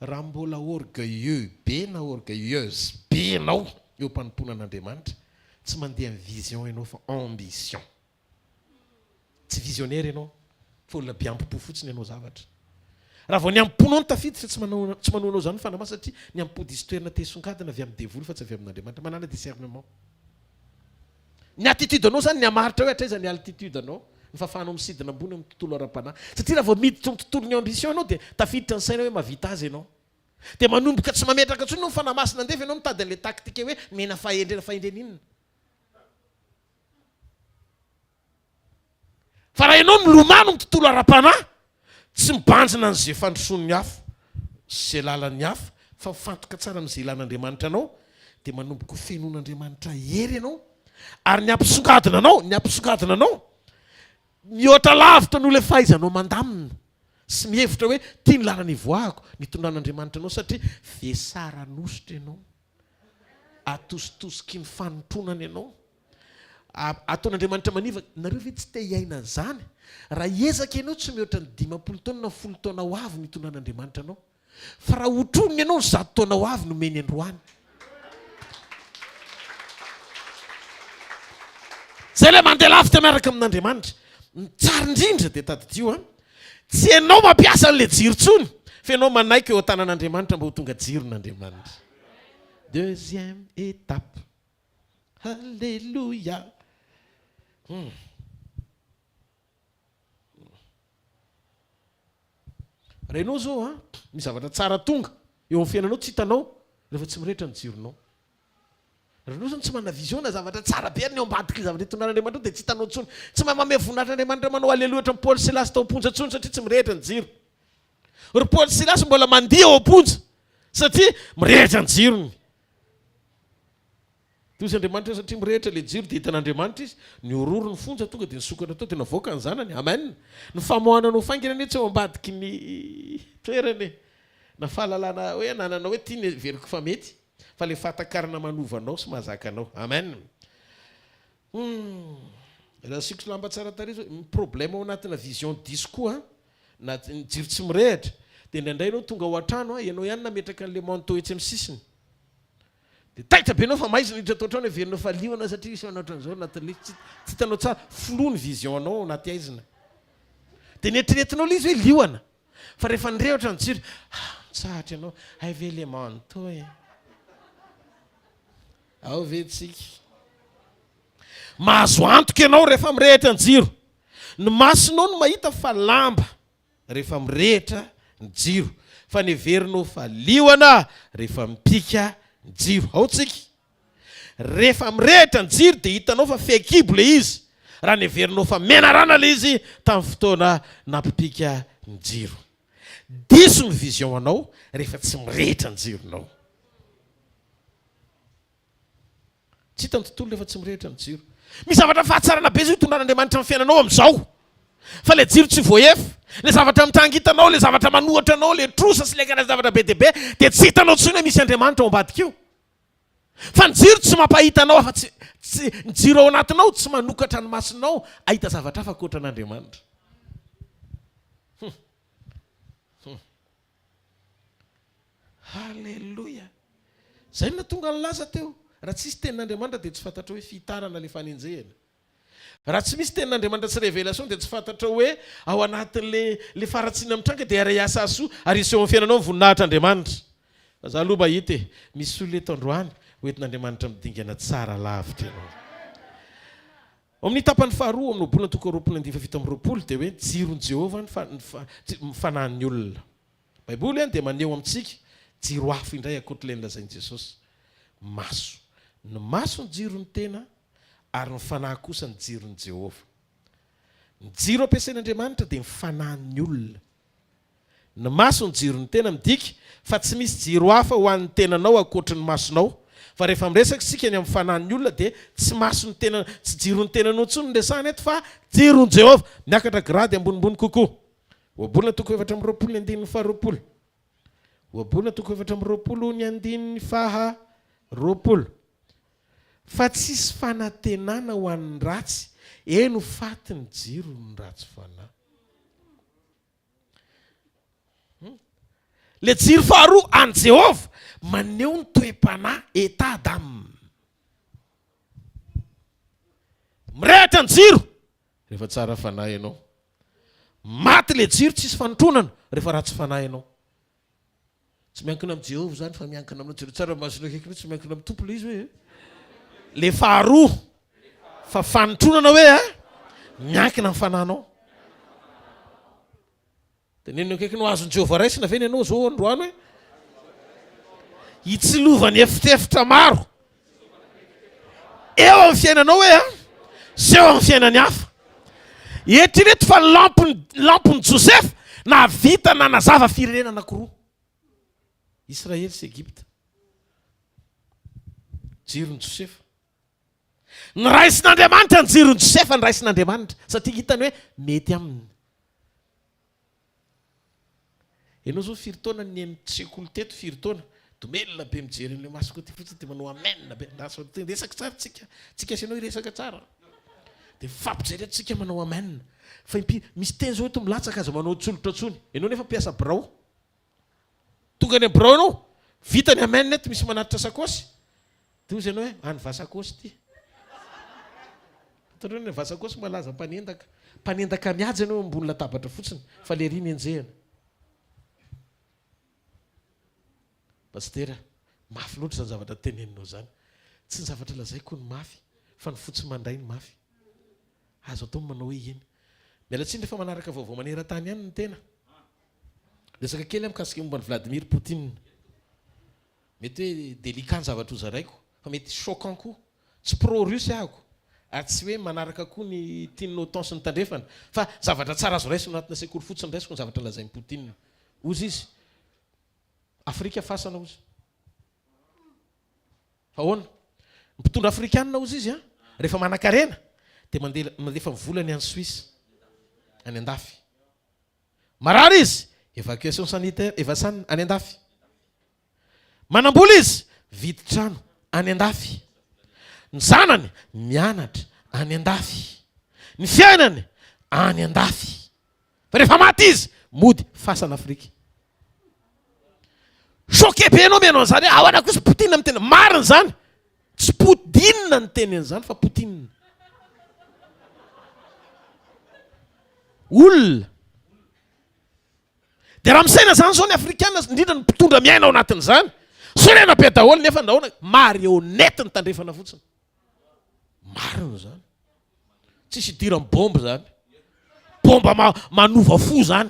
raha mbola orgueilleux be na orgueilleuse be anao eo mpanomponan'Andriamanitra, tsy mandeha amin'ny vision ianao fa ambition. Tsy visionnaire ianao fa olona be ampipo fotsiny ianao zavatra. Raha vao ny amponao ny tafiditra tsy manao anao zany fanama, satria ny ampody izy toerana tesongadina avy amin'ny devoly fa tsy avy amin'Andriamanitra. Manana discernement. Ny attitude anao zany ny amaritra hoe hatraiza ny altitude anao, ny fahafahanao misidina ambony amin'ny tontolo ara-panahy. Satria raha vao miditra amin'ny tontolon'ny ambition anao dia tafiditra ny saina hoe mavita azy ianao. Dia manomboka tsy mametraka intsony no fanamasina andefa ianao mitady an'ilay taktika hoe mena fahendrena inona. Fa raha ianao milomano amin'ny tontolo ara-panahy, tsy mibanjina n'izay fandrosoan'ny hafa, izay lalan'ny hafa, fa mifantoka tsara amin'izay ilan'Andriamanitra anao, dia manomboka ho fenon'Andriamanitra hery ianao. Ary ny ampisongadina anao mihoatra lavitra noho ilay fahaizanao mandamina, sy mihevitra hoe tia ny lalana ivoahako, ny tondran'Andriamanitra anao, satria vesara nositra ianao, atositosiky ny fanotronana ianao, ataon'Andriamanitra maniva. Nareo ve tsy te hiaina an'izany? Raha ezaka ianao tsy mihoatra ny 50 taona na 10 taona ho avy ny tondran'Andriamanitra anao, fa raha hotroniny ianao ny 100 taona ho avy nomeny androany. Zay ilay mandeha lavitra miaraka amin'Andriamanitra. Ny tsara indrindra dia tadidio tsy ianao mampiasa an'ilay jiro tsony, fa ianao manaiky eo an-tanan'Andriamanitra mba ho tonga jiron'Andriamanitra. Deuxième étape. Alléluia. Raha ianao zao ny zavatra tsara tonga eo amin'ny fiainanao tsy hitanao rehefa tsy mirehitra ny jironao. Raha ianao zany tsy manana vision na zavatra tsara be ny eo ambadika zavatra tondran'Andriamanitra dia tsy hitanao tsony. Tsy mamame voninahitran'Andriamanitra manao aleloha ohatra ny Paoly sy Silasy tao am-ponja tsony, satria tsy mirehitra ny jiro. Ry Paoly sy Silasy mbola mandiha ao am-ponja satria mirehitra ny jirony. Toy Andriamanitra satria mirehitra ilay jiro dia hitan'Andriamanitra izy, ny ororo ny fonja tonga dia nisokatra tao dia navoaka ny zanany. Amen. Ny famohananao faingana tsy eo ambadiky ny toerany na fahalalana hoe nananao hoe tia ny veriko fa mety, fa le fatakarana manovanao sy mahazaka anao. Amen. Raha sikotro lamba tsara tarehy zao, problème ao anatina vision diso koa na ny jiro tsy mirehitra dia indraindray ianao tonga ao an-trano ianao ihany nametraka an'ilay manteau etsy amin'ny sisiny. Dia taitra be anao fa maizina hiditra tao an-trano heverinao fa liona satria isy anaotran'izao anatin'ilay tsy hitanao tsara, flou ny vision anao anaty aizina. Dia nieritreretinao ilay izy hoe liona, fa rehefa nirehitra ny jiro, tsahatra ianao, ay ve le manteau ao ve tsika. Mahazo antoka ianao rehefa mirehitra ny jiro. Ny masonao no mahita fa lamba rehefa mirehitra ny jiro, fa ny heverinao fa liona rehefa mipika ny jiro. Ao tsika. Rehefa mirehitra ny jiro dia hitanao fa fekibo le izy, raha ny heverinao fa menarana le izy tamin'ny fotoana nampipika ny jiro. Diso ny vision anao rehefa tsy mirehitra ny jironao. Tsy hitany tontolo rehefa tsy mirehitra ny jiro. Misy zavatra fahatsarana be zay tondran'Andriamanitra amin'ny fiainanao amin'izao, fa le jiro tsy voaefa, le zavatra mitrangy hitanao, le zavatra manohatra anao, le trosa sy le karazana zavatra be dia be, dia tsy hitanao tsony hoe misy Andriamanitra ao ambadika eo. Fa ny jiro tsy mampahita anao, fa ny jiro ao anatinao tsy manokatra ny masonao ahita zavatra hafa ankoatra an'Andriamanitra. Halleluja. Zay no natonga ny laza teo. Raha tsisy tenin'Andriamanitra dia tsy fantatra hoe fitarana le fanenjehana. Raha tsy misy tenin'Andriamanitra sy révélation dia tsy fantatra hoe ao anatin'le faratsiny amitranga dia ary asa soa ary iseho amin'ny fiainanao ny voninahitr'Andriamanitra. Fa za aloha mahita misy olona eto androany hoentin'Andriamanitra midingana tsara lavitra ianao. Amin'ny tapany faharoa amin'ny bolana toko 29 dia hoe jiron'i Jehovah ny fanahin'ny olona. Baiboly dia maneho amintsika jiro hafa indray ankoatr'ilay nilazain'i Jesosy. Maso. Ny maso ny jiro ny tena ary ny fanahy kosa ny jiron'ny Jehova. Ny jiro ampiasain'Andriamanitra dia ny fanahin'ny olona. Ny maso ny jiron'ny tena midika fa tsy misy jiro hafa ho an'ny tenanao ankoatry ny masonao. Fa rehefa miresaka sika ny amin'ny fanahin'ny olona dia tsy maso ny tena, tsy jiron'ny tenanao intsony ny resahana eto fa jiron'ny Jehova. Miakatra grady ambonimbony kokoa. Ohabolana toko 420 Ohabolana toko 420 fa tsisy fanantenana ho an'ny ratsy, eno faty ny jiro ny ratsy fanahy. Le jiro faharoa any Jehova maneho ny toe-panahy etadam. Mirehatra ny jiro rehefa tsara fanahy ianao. Maty le jiro tsisy fanotronana rehefa ratsy fanahy ianao. Tsy miankina amin'ny Jehova zany fa miankina amin'ny jiro. Tsara masina kekiny tsy miankina amin'ny tompo le izy hoe. Le faharoa fa fanotronana hoe miankina amin'ny fanahinao. Tenenina kekiny ho azon'ny Jehova raisina ve ianao zao androany hoe hitsilovany efitefitra maro eo amin'ny fiainanao hoe seho amin'ny fiainany hafa. Eritrereto fa lampony Joseph na vita na nazava firenena anankiroa, Israely sy Egypte. Jiron'ny Joseph. Ny raisin'Andriamanitra ny jiron'ny Joseph, ny raisin'Andriamanitra satria hitany hoe mety aminy. Ianao zao firitaona ny sekoly teto firitaona domelina be mijery an'ilay masoko ty fotsiny dia manao amenina be. Resaka tsara tsika asianao iresaka tsara. Dia fampijery tsika manao amenina. Fa misy teny zao eto milatsaka aza manao tsolotra tsony. Ianao nefa mpiasa birao. Tonga ny birao ianao, vita ny amenina eto misy manatitra sakosy. Dia ozy ianao hoe any vasakosy ty. Hitanao ny vasakosy malaza mpanendaka. Mpanendaka mihaja ianao ambony latabatra fotsiny fa le riny enjehana. Pastera, mafy loatra zany zavatra teneninao zany. Tsy ny zavatra lazaiko ny mafy, fa ny fotsy mandray ny mafy. Azo atao manao hoe iny. Mialatsiny rehefa manaraka vaovao maneran-tany ihany ny tena. Resaka kely mikasika momba ny Vladimir Poutine. Mety hoe délicat ny zavatra hozaraiko, fa mety choquant koa. Tsy pro-russe ahako. Ary tsy hoe manaraka koa ny tian'ny OTAN sy ny tandrefana. Fa zavatra tsara azo raisina anatina sekoly fotsiny raisiko ny zavatra lazain'ny Poutine. Ozy izy. Afrika fasana ozy. Fa hoana? Mpitondra afrikanina ozy izy rehefa manan-karena dia mandefa volany any Suisse, any andafy. Marary izy, évacuation sanitaire, evasany any andafy. Manambola izy, vidy trano any andafy. Ny zanany mianatra any andafy. Ny fiainany any andafy. Fa rehefa maty izy, mody fasana Afrika. Choqué be ianao mianao an'izany hoe ahoana kosa Poutine amin'ny tena marina zany. Tsy Poutine ny tenen'izany fa Poutine. Olona. Dia raha misaina zany zao ny afrikanina indrindra ny mpitondra miaina ao anatin'izany. Sorena be daholo nefa ndahoana marionnette ny tandrefana fotsiny. Marina zany. Tsisy idirany bomba zany. Bomba manova fo zany.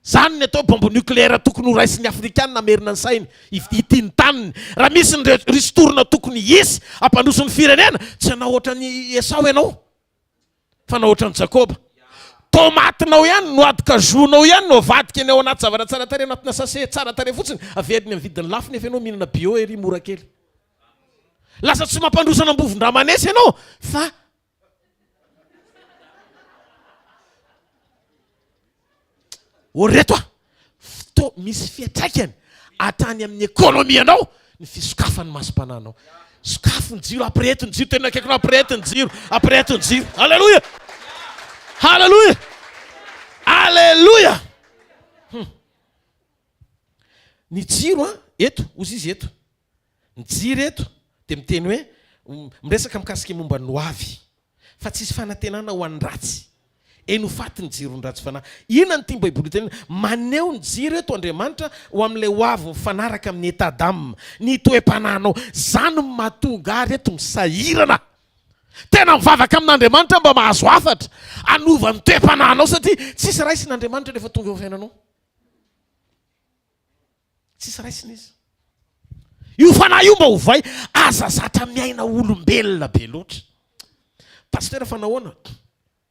Zany ny atao bomba nucléaire tokony ho raisin'ny afrikanina merina ny sainy itiany taniny. Raha misy ny risorona tokony hisy ampandroson'ny firenena, tsy hanao ohatran'ny Esau ianao fa nao ohatran'ny Jakoba. Tomatinao ihany no ady kajonao ihany no vadika ny ao anaty zavatra tsara tare anatina sase tsara tare fotsiny averiny amin'ny vidiny lafo nefa ianao mihinana bio ery mora kely. Lasa tsy mampandrosana ambovin-draha manesy ianao fa oreto misy fiatraikany atany amin'ny ekônomia anao ny fisokafan'ny masom-pananao. Sokafo ny jiro, apirety ny jiro, tena akaikinao apirety ny jiro, apirety ny jiro. Halleluja! Halleluja! Halleluja! Ny jiro eto, ozy izy eto. Ny jiro eto dia miteny hoe miresaka mikasika momba ny hoavy fa tsisy fanantenana ho an'ny ratsy. Eno faty ny jiro ny ratsy fanahy. Inona ny tiany Baiboly teny maneho ny jiro eto Andriamanitra ho amin'ilay hoavy mifanaraka amin'ny etadam, ny toe-panahinao. Zany mahatonga ary eto misahirana. Tena mivavaka amin'Andriamanitra mba mahazo hafatra anova ny toe-panahinao satria tsisy raisin'Andriamanitra rehefa tonga eo fiainanao. Tsisy raisina izy. Io fanahy io mba hovay aza zatra miaina olombelona be loatra. Pasteur fa nahoana?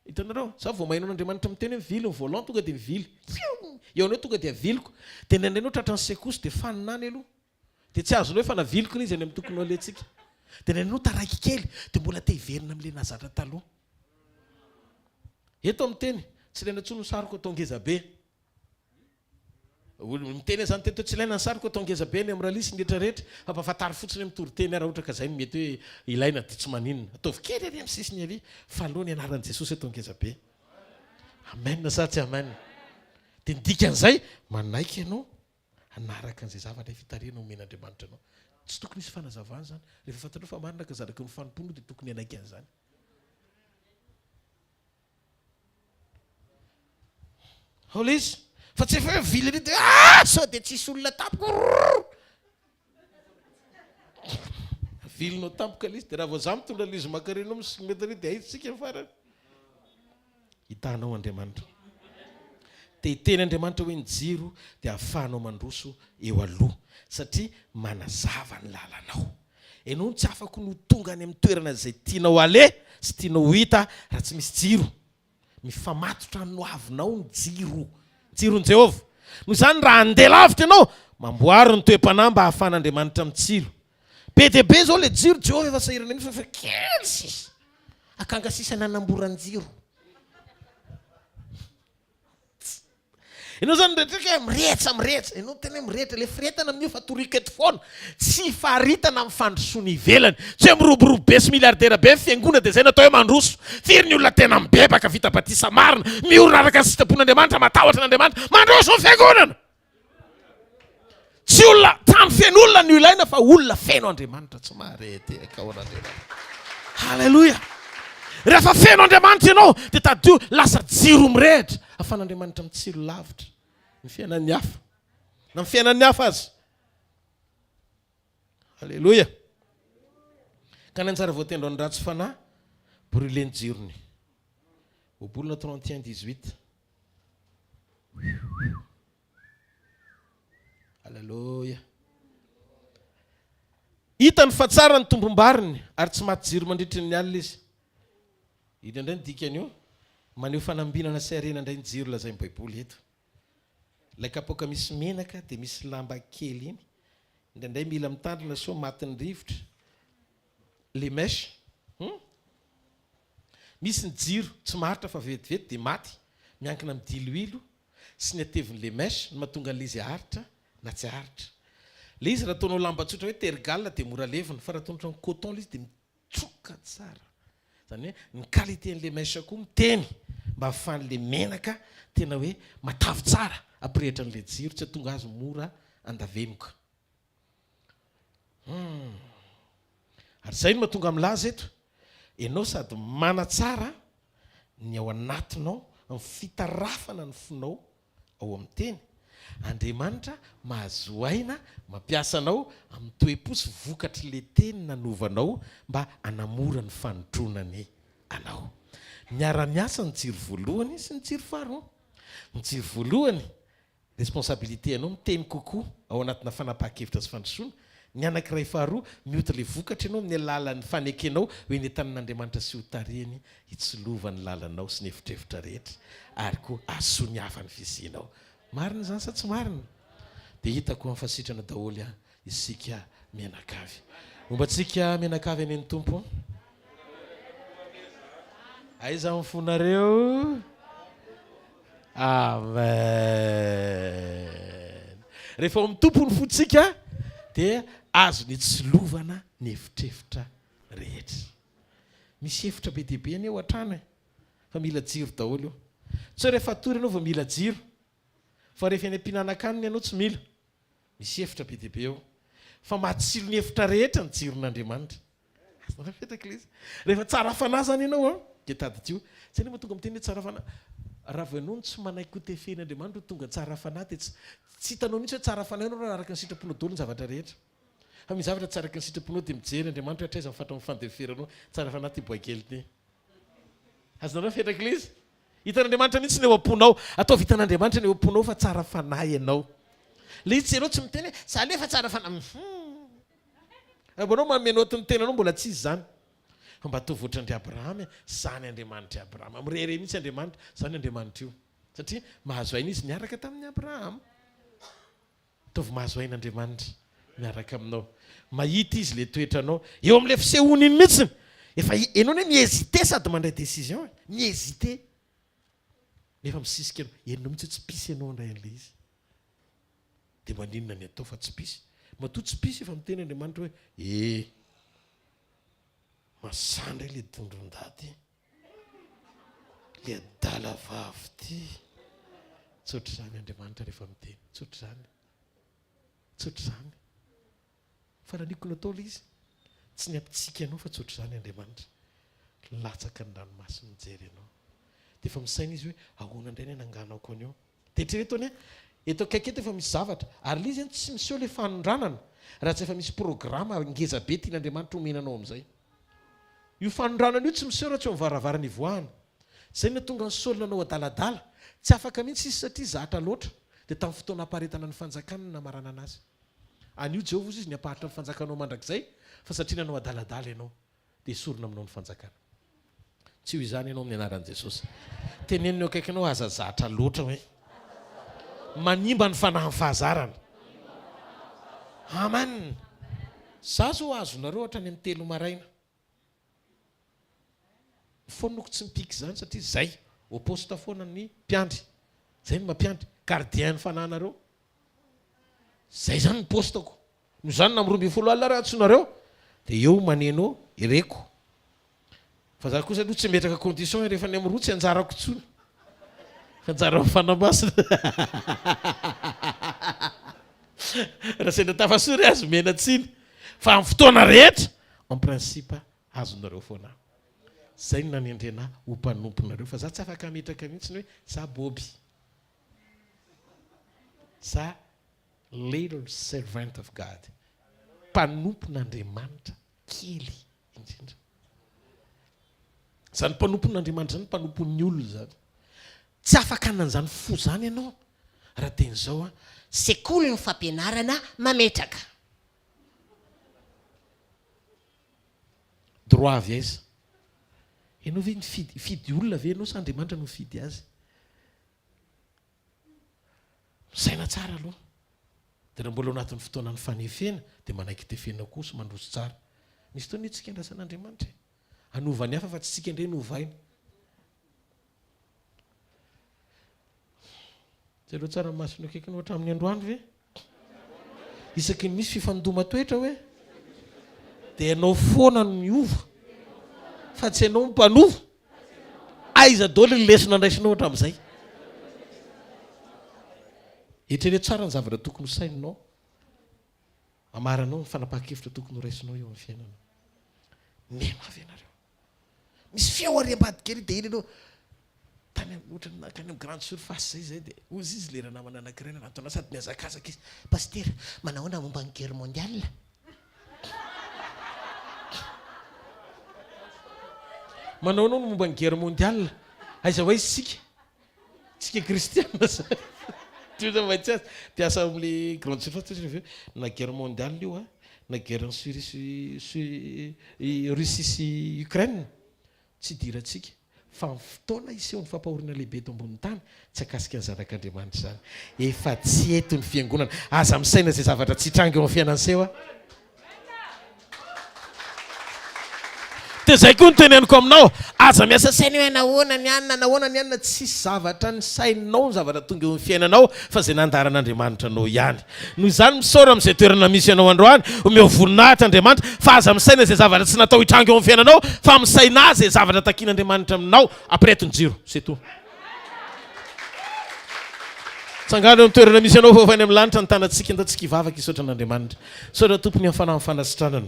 Hitanareo, za vao mahaino n'Andriamanitra miteny hoe vily ny volant tonga dia vily. Eo anao tonga dia viliko. Dia nandray tratra ny sekosy dia faninany aloha. Dia tsy azonao hoe fa naviliko izy any amin'ny tokony alentsika. Dia nandray taraiky kely dia mbola te hiverina amin'ilay nazatra taloha. Eto miteny, tsy ilaina intsony ny sariko atao ngeza be. Miteny zany teto tsy ilaina ny sariko atao ngeza be ny amin'ny ralisy ny rehetrarehetra, fa mpafantary fotsiny amin'ny toriteny raha ohatra ka izay mety hoe ilaina dia tsy maninona. Ataovy kely ary amin'ny sisiny ary fa aloha ny anaran'i Jesosy atao ngeza be. Amen sa tsy amen. Dia ny dikan'izay manaiky ianao hanaraka an'izay zavatra fitariana omen'Andriamanitra anao. Tsy tokony hisy fanazavana zany. Rehefa fantanao fa marina ka zaraky ny fanompoana dia tokony hanaiky an'izany. Hola izy. Fa tsy efa hoe vily ry dia sao dia tsisy olona tampoka. Vilinao tampoka lizy dia raha vao za mitondra lizy makarenao mety ry dia aitsika farany. Hitanao Andriamanitra. Dia hiteny Andriamanitra hoe ny jiro dia ahafahanao mandroso eo aloha satria manazava ny lalanao. Ianao tsy afaka no tonga any amin'ny toerana izay tianao aleha sy tianao hita raha tsy misy jiro. Mifamatotra no avinao ny jiro. Jiron'i Jehovah. Noho izany raha handeha lavitra ianao, mamboary ny toe-panahy mba ahafahan'Andriamanitra amin'ny jiro. Be dia be zao ilay jiro Jehovah efa sahirana ny fa kely sisa. Akanga sisa nanamborany jiro. Ianao zany ndraitrika mirehetsa. Ianao tena mirehitra ilay firetana amin'io fa toriketo foana. Tsy faritana amin'ny fandrosoana ivelany. Tsy hoe miroborobo be sy miliardera be fiangona dia izay natao hoe mandroso. Firy ny olona tena mibebaka vita batisa marina. Miorina araka ny sitrapon'Andriamanitra, matahotra n'Andriamanitra, mandroso ny fiangonana. Tsy olona tany feno olona no ilaina fa olona feno Andriamanitra tsy marety akaon'Andriamanitra. Halleluja. Rehefa feno Andriamanitra ianao dia tadio lasa jiro mirehitra. Ahafahan'Andriamanitra mitsilo lavitra ny fiainan'ny hafa. Na ny fiainan'ny hafa azy. Halleluja. Ka ny anjara voatendro ny ratsy fanahy, brûler ny jirony. Obolona 31:18. Halleluja. Hitany fa tsara ny tombom-bariny ary tsy maty jiro mandritry ny alina izy. Iny indray ny dikan'io. Maneho fanambinana sy harena indray ny jiro lazay ny Baiboly eto. Ilay kapoaka misy menaka dia misy lamba kely iny. Indraindray mila mitandrina so matin'ny rivotra. Le mèche. Misy ny jiro tsy maharitra fa vetivety dia maty. Miankina amin'ny diloilo sy ny atevin'le mèche no mahatonga an'ilay haritra na tsy haritra. Le izy raha ataonao lamba tsotra hoe tergal dia mora levina, fa raha ataonao coton izy dia mitroka tsara. Zany hoe ny qualité n'le mèche koa miteny mba ahafahan'le menaka tena hoe matavy tsara ampirehitra n'le jiro tsy hahatonga azy mora andavenoka. Ary izay no mahatonga milaza eto. Ianao sady mana tsara ny ao anatinao amin'ny fitarafana ny fonao ao amin'ny teny. Andriamanitra mahazo aina mampiasa anao amin'ny toe-po sy vokatry le teny nanovanao mba hanamora ny fanotronany anao. Miara-miasa ny jiro voalohany sy ny jiro faharoa. Ny jiro voalohany responsabilité anao miteny kokoa ao anatina fanapahan-kevitra sy fandrosoana. Ny anankiray faharoa mioty le vokatra ianao amin'ny alalan'ny fanekenao hoe ny tanin'Andriamanitra sy ho tarihany hitsilova ny lalanao sy ny hevitrevitra rehetra ary koa ahasoa ny hafa ny fisianao. Marina zany sa tsy marina? Dia hitako amin'ny fasitrana daholo isika mianakavy. Mombantsika mianakavy any ny tompo. Aiza mifonareo? Amen. Rehefa amin'ny tompo ny fotsika dia azo ny tsilovana ny hevitrevitra rehetra. Misy hevitra be dia be any eo an-trano fa mila jiro daholo io. Tsy rehefa tory ianao vao mila jiro. Fa rehefa any am-pinanakaniny ianao tsy mila. Misy hevitra be dia be eo. Fa matsilo ny hevitra rehetra ny jiron'Andriamanitra. Rehefa tsara fanahy zany ianao dia tadidio. Tsy any mahatonga miteny hoe tsara fanahy. Raha vao ianao tsy manaiky ho tefen'Andriamanitra tonga tsara fanahy dia tsy hitanao mihitsy hoe tsara fanahy ianao raha araka ny sitraponao daholo ny zavatra rehetra. Fa misy zavatra tsy araka ny sitraponao dia mijery Andriamanitra hoe traiza mifatra amin'ny fandeferanao tsara fanahy ty boakely ty. Azonareo fetraka ilay izy? Hitan'Andriamanitra mihitsy ny eo am-ponao. Atao vitan'Andriamanitra ny eo am-ponao fa tsara fanahy ianao. Le izy ianao tsy miteny hoe zalefa tsara fanahy. Anao manome notiny tenanao mbola tsy izy zany. mba tovotra andry Abrahama zany Andriamanitra Abrahama mirere mihitsy Andriamanitra zany Andriamanitra io satria mahazo aina izy niaraka tamin'ny Abrahama tovy mahazo aina Andriamanitra miaraka aminao mahita izy le toetranao eo amin'le fisehoany iny mihitsiny efa enao ne miezite sady mandray décision miezite nefa misisika anao enao mihitsy tsy pisy anao ndray an'le izy dia maninona ny atao fa tsy pisy matoa tsy pisy efa miteny Andriamanitra hoe masandra le dondron-daty le adala vavy ty tsotra zany Andriamanitra rehefa miteny tsotra zany faraniko natao le izy tsy ny ampitsika anao fa tsotra zany Andriamanitra latsaka ny ranomasina mijery anao dia efa misaina izy hoe ahoana indray ny nanganako anio dia eritreretony eto akaiketo efa misy zavatra ary le izy tsy miseho le fanondranana raha tsy efa misy programa ngeza be tian'Andriamanitra omenanao amin'izay io fanondranana io tsy miseho raha tsy eo mivaravarana ivoahana zay no tonga ny saolina anao adaladala tsy afaka mihitsy izy satria zahatra loatra dia tamin'ny fotoana hamparetana ny fanjakana no namarana anazy anio Jehovah izy niampahatra ny fanjakanao mandrakizay fa satria nanao adaladala ianao dia sorona aminao ny fanjakana tsy ho izany ianao amin'ny anaran'i Jesosy tenenino akaikinao aza zahatra loatra hoe manimba ny fanahy fahazarana amen za zao azonareo hatrany amin'ny 3 maraina fonoko tsy mipiky zany satria zay oposta foana ny mpiandry zay ny mampiandry gardien ny fananareo zay zany ny postako no zany na 12 alina raha antsonareo dia eo maneno ireko fa za kosa aloha tsy metraka condition rehefa ny amin'ny roa tsy anjarako tsony fa anjara mifanambasina raha sendra tafasory azo mena tsiny fa amin'ny fotoana rehetra en principe azonareo foana zay no nanendrena ho mpanomponareo fa za tsy afaka metraka mihitsy ny hoe za boby za little servant of God mpanompon'Andriamanitra kely indrindra zany mpanompon'Andriamanitra zany mpanompon'ny olona zany tsy afaka nan'izany fo zany ianao raha teny zao a sekoly ny fampianarana mametraka droit avy aiza ianao ve fidy olona ve ianao sa Andriamanitra no fidy azy misaina tsara aloha dia raha mbola ao anatin'ny fotoana ny fanefena dia manaiky tefena kosa mandroso tsara nisy fotoana ny tsika andrasan'Andriamanitra anovany hafa fa tsy tsika indray novaina zareo tsara masino akaiky no hatramin'ny androandro ve isaky ny misy fifandoma toetra hoe dia ianao foana no miova fa tsy ianao mpanova aiza daholo ny lesona andraisinao hatramin'izay eritrereto tsara ny zavatra tokony ho saininao amaranao ny fanapaha-kevitra tokony ho raisinao eo amin'ny fiainana mema avy ianareo misy feo ariam-bady kely dia iny ianao tany ohatrany nakany amin'ny grande surface zay dia ozy izy lera namana anankiray nanatona sady miazakazaka izy paster manahoana momba ny guerre mondiale manahoana no momba ny guerre mondiale aiza hoe tsika kristiana zay tsy piasa amin'le grande surface na guerre mondiale io a na guerre Russie sy Ukraine tsy diratsika fa ny fotoana iseho ny fampahorina lehibe eto ambony tany tsy akasika ny zanak'Andriamanitra zany efa tsy eto ny fiangonana aza misaina zay zavatra tsy hitranga eo amin'ny fiainanseho a dia zay koa ny teneniko aminao aza miasa saina hoe nahoana ny anina tsisy zavatra ny saininao ny zavatra tonga eo amin'ny fiainanao fa zay nandaran'Andriamanitra anao ihany noho izany misaora amin'izay toerana misy ianao androany omeo voninahitra Andriamanitra fa aza misaina zay zavatra tsy natao hitranga eo amin'ny fiainanao fa misaina zay zavatra takian'Andriamanitra aminao apreton jiro c'est tout tsangano amin'ny toerana misy ianao fofany amin'ny lanitra ny tanantsika ndatsika hivavaka hisaotra an'Andriamanitra saotra tompony amin'ny fanahy fanasitranana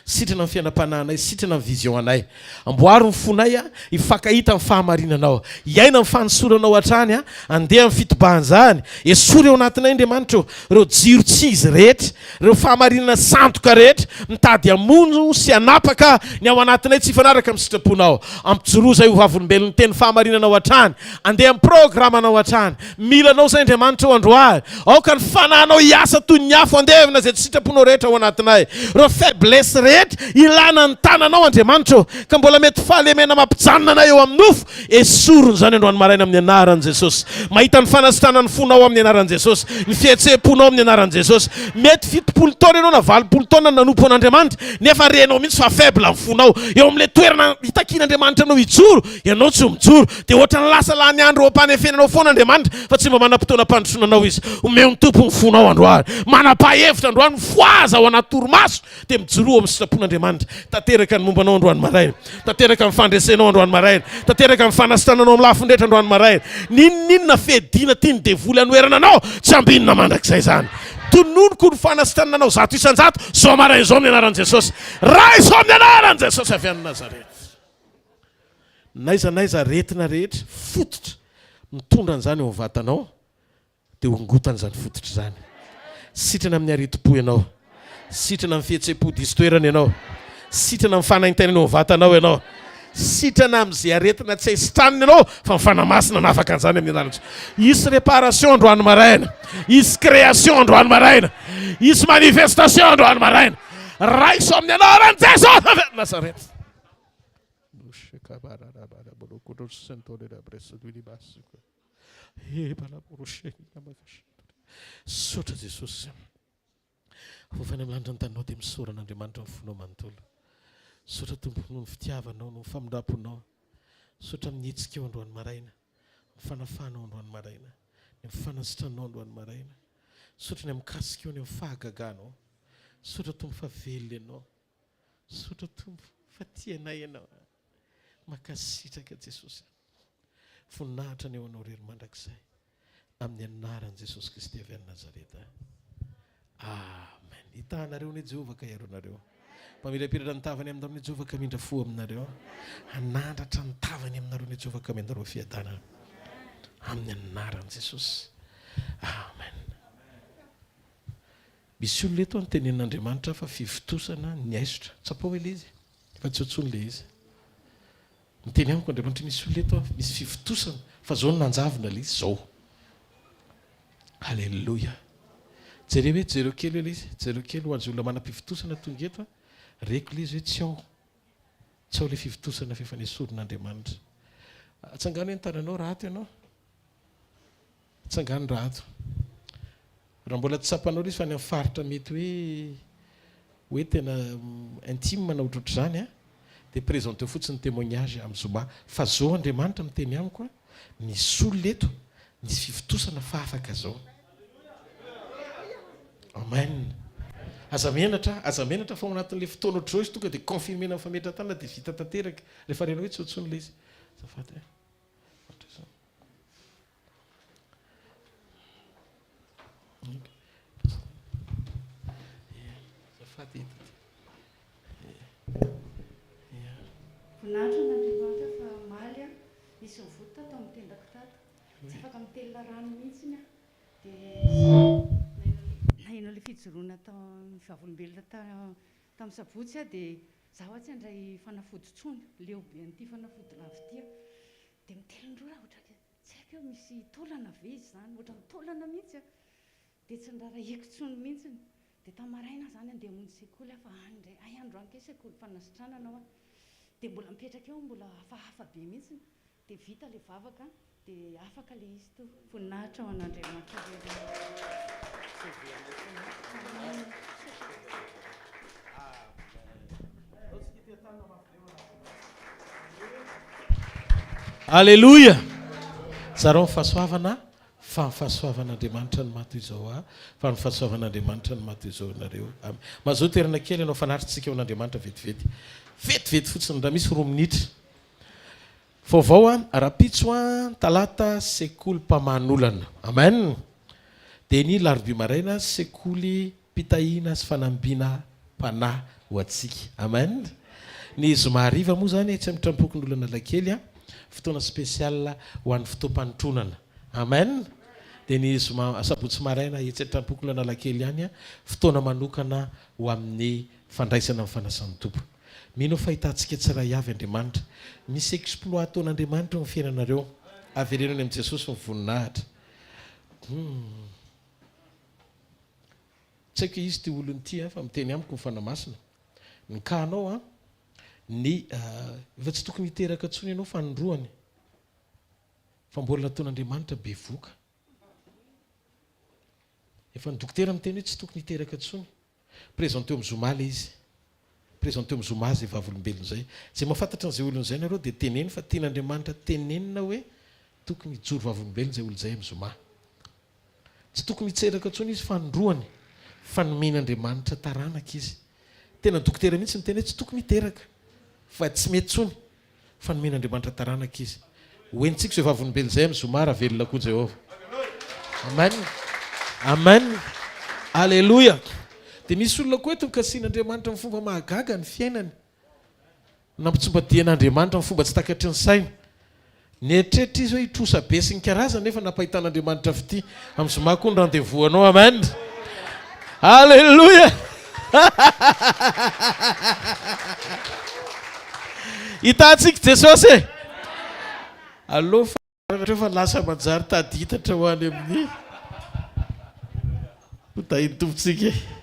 sitrana amin'ny fianam-panahynay sitrana amin'ny vision anay amboary ny fonay a hifankahita amin'ny fahamarinanao iaina amin'ny fanosoranao hatrany a andeha amin'ny fitobahan'izany esory eo anatinay Andriamanitra ireo jiro tsy izy rehetra ireo fahamarinana sandoka rehetra mitady hamono sy hanapaka ny ao anatinay tsy hifanaraka amin'ny sitraponao ampijoroza io vavolombelon'ny teny fahamarinanao hatrany andeha amin'ny programanao hatrany milanao zay Andriamanitra Andriamanitra androany aoka ny fananao hiasa toy ny afo andevina zay tsy sitraponao rehetra ao anatinay ro faiblesse rehetra ilana ny tananao Andriamanitra ka mbola mety fahalemena mampijanona anay eo amin'ny nofo esorony zany androany maraina amin'ny anaran'i Jesosy mahita ny fanasitranany fonao amin'ny anaran'i Jesosy ny fihetseponao amin'ny anaran'i Jesosy mety 70 taona ianao na 20 taona nanompo an'Andriamanitra nefa renao mihitsy fa faible amin'ny fonao eo amin'ilay toerana hitakian'Andriamanitra anao hijoro ianao tsy mijoro dia ohatra ny lasa lany andro ampanefenanao foana Andriamanitra fa tsy mba manam-potoana pandrosoanao izy omeo ny tompo ny fonao androany manapa-hevitra androany foaza ao anaty torimaso dia mijoro amin'ny sitrapon'Andriamanitra tanteraka ny mombanao androany maraina tanteraka ny fandresenao androany maraina tanteraka ny fanasitrananao amin'ny lafindretra androany maraina ninona fedina tiany devoly anoerana anao tsy ambinina mandrakizay zany tononoko ny fanasitrananao zato isan-jato zao maraina zao amin'ny anaran'i Jesosy raha izao amin'ny anaran'i Jesosy avy any Nazareta naiza retina rehetra fototra mitondra an'izany eo vatanao dia ongotan'izany fototra zany sitrana amin'ny areti-po ianao sitrana amin'ny fihetsem-po diso toerana ianao sitrana amin'ny fanaintainana eo vatanao ianao sitrana amin'izay aretina tsy haisitraniny ianao fa mifanamasina nafaka an'izany amin'ny anaran'i isy réparation androany maraina isy création androany maraina isy manifestation androany maraina raiso amin'ny anaran'i Jesosy avy Nazareta sotra Jesosy fofany amin'ny lanitra ny taninao dia misoran'Andriamanitra ny fonao manontolo sotra tompo noho ny fitiavanao noho ny famindraponao sotra minetsikeo androany maraina ny fanafanao androany maraina ny fanasitranao androany maraina sotra ny amikasikeo ny amin'ny fahagaganao sotra tompo fa velona ianao sotra tompo fa tianay ianao makasitraka Jesosy voninahitra ny eo anao rery mandrakizay amin'ny anaran'i Jesosy Kristy avy any Nazareta amen hitahanareo ny Jehovah ka iaronareo mpamirapiratra ny tavany aminareo ny Jehovah ka mindra fo aminareo hanandratra ny tavany aminareo ny Jehovah ka mendareo fiadanana amin'ny anaran'i Jesosy amen misy olona eto anotenen'Andriamanitra fa fivitosana ny aisotra tsapao ilay izy fa tsy otsony ilay izy miteny amiko Andriamanitra misy olona eto misy fivitosana fa zao no nanjavona ilay izy zao halleluja jereo hoe jereo kely ilay izy jereo kely ho an'izay olona manam-pivitosana tonga eto reko ilay izy hoe tsy ao ilay fivitosana fefanesorin'Andriamanitra atsangano hoe nitananao rato ianao atsangano rato raha mbola tsy tsapanao izy fa ny amin'ny faritra mety hoe tena intime manao ohatroatra zany dia présenteo fotsiny témoignage amin'ny zoma fa zao Andriamanitra miteny amiko misy olona eto misy fivitosana fa afaka zao amen aza menatra fa ao anatin'ilay fotoana ohatr'izao izy tonga dia confirmena amin'ny fametran-tana dia vita tanteraka rehefa renao hoe tsy otsony ilay izy zafady voninahitra n'Andriamanitra fa maly misy mivoto tato amin'ny tendako tato tsy afaka mitelona rano mihitsiny dia nahinao ilay fijoroana tao amin'ny vavolombelona tamin'ny sabotsy dia zaho tsy handray fanafody-tsony leobe an'ity fanafody lavity dia mitelondro raha ohatra tsy haiko eo misy taolana ve izy zany ohatra nitaolana mihitsy dia tsy ndrarahiko tsony mihitsiny dia tamaraina zany andeha hamonjy sekoly fa andray andro anke sekoly fanasitranana ao dia mbola mipetraka eo mbola hafahafa be mihitsiny dia vita ilay vavaka dia afaka ilay izy to voninahitra ao an'Andriamanitra Alléluia. Sarao ny fahasoavana fa ny fahasoavan'Andriamanitra ny mato izao fa ny fahasoavan'Andriamanitra ny mato izao nareo mazoa toerana kely ianao fanatritsika eo an'Andriamanitra vetivety fotsiny raha misy 2 minitra vaovao ara-pitso talata sekoly mpamanolana amen dia ny larobia maraina sekoly mpitahina sy fanambina mpanahy ho antsika amen ny zoma hariva moa zany tsy amitrampokonyolana lakely fotoana spesial ho an'ny fotoam-panotronana amen dia ny zoma sabotsy maraina etsy atrampokonyolana lakely ihany fotoana manokana ho amin'ny fandraisana amin'ny fanasan'ny tompo mino fahitantsika tsiray avy Andriamanitra misy exploit ataon'Andriamanitra ny fiainanareo averenany amin'ny Jesosy ny voninahitra tsy haiko izy ty olony ty fa miteny amiko mifanamasina ny kanao a ny efa tsy tokony hiteraka ntsony ianao fanondroany fa mbola nataon'Andriamanitra be voka efa ny dokotera miteny hoe tsy tokony hiteraka ntsony présente eo am'zoma le izy présente eo am'zoma zay vavolombelona zay zay mahafantatra an'izay olony zay nareo dia teneny fa tian'Andriamanitra tenenina hoe tokony hijoro vavolombelona zay olo zay am'zoma tsy tokony hitseraka ntsony izy fanondroany fa nomen'Andriamanitra taranaka izy tena dokotera mihitsy miteny hoe tsy tokony hiteraka fa tsy mety tsony fa nomen'Andriamanitra taranaka izy hoentsika zay vavolombelona zay am'zoma raha velona koa Jehova amen amen alleluia dia misy olona koa eto mikasian'Andriamanitra amin'ny fomba mahagaga ny fiainany nampitsombadian'Andriamanitra amin'ny fomba tsy takatry ny saina ny eritreritra izy hoe hitrosa be sy ny karazana nefa nampahitan'Andriamanitra fity am'zoma koa ny rendez-vous anao amen alleluia hitantsika Jesosy e aloha fa lasa manjary taditatra ho any amin'ny hotahiny tompontsika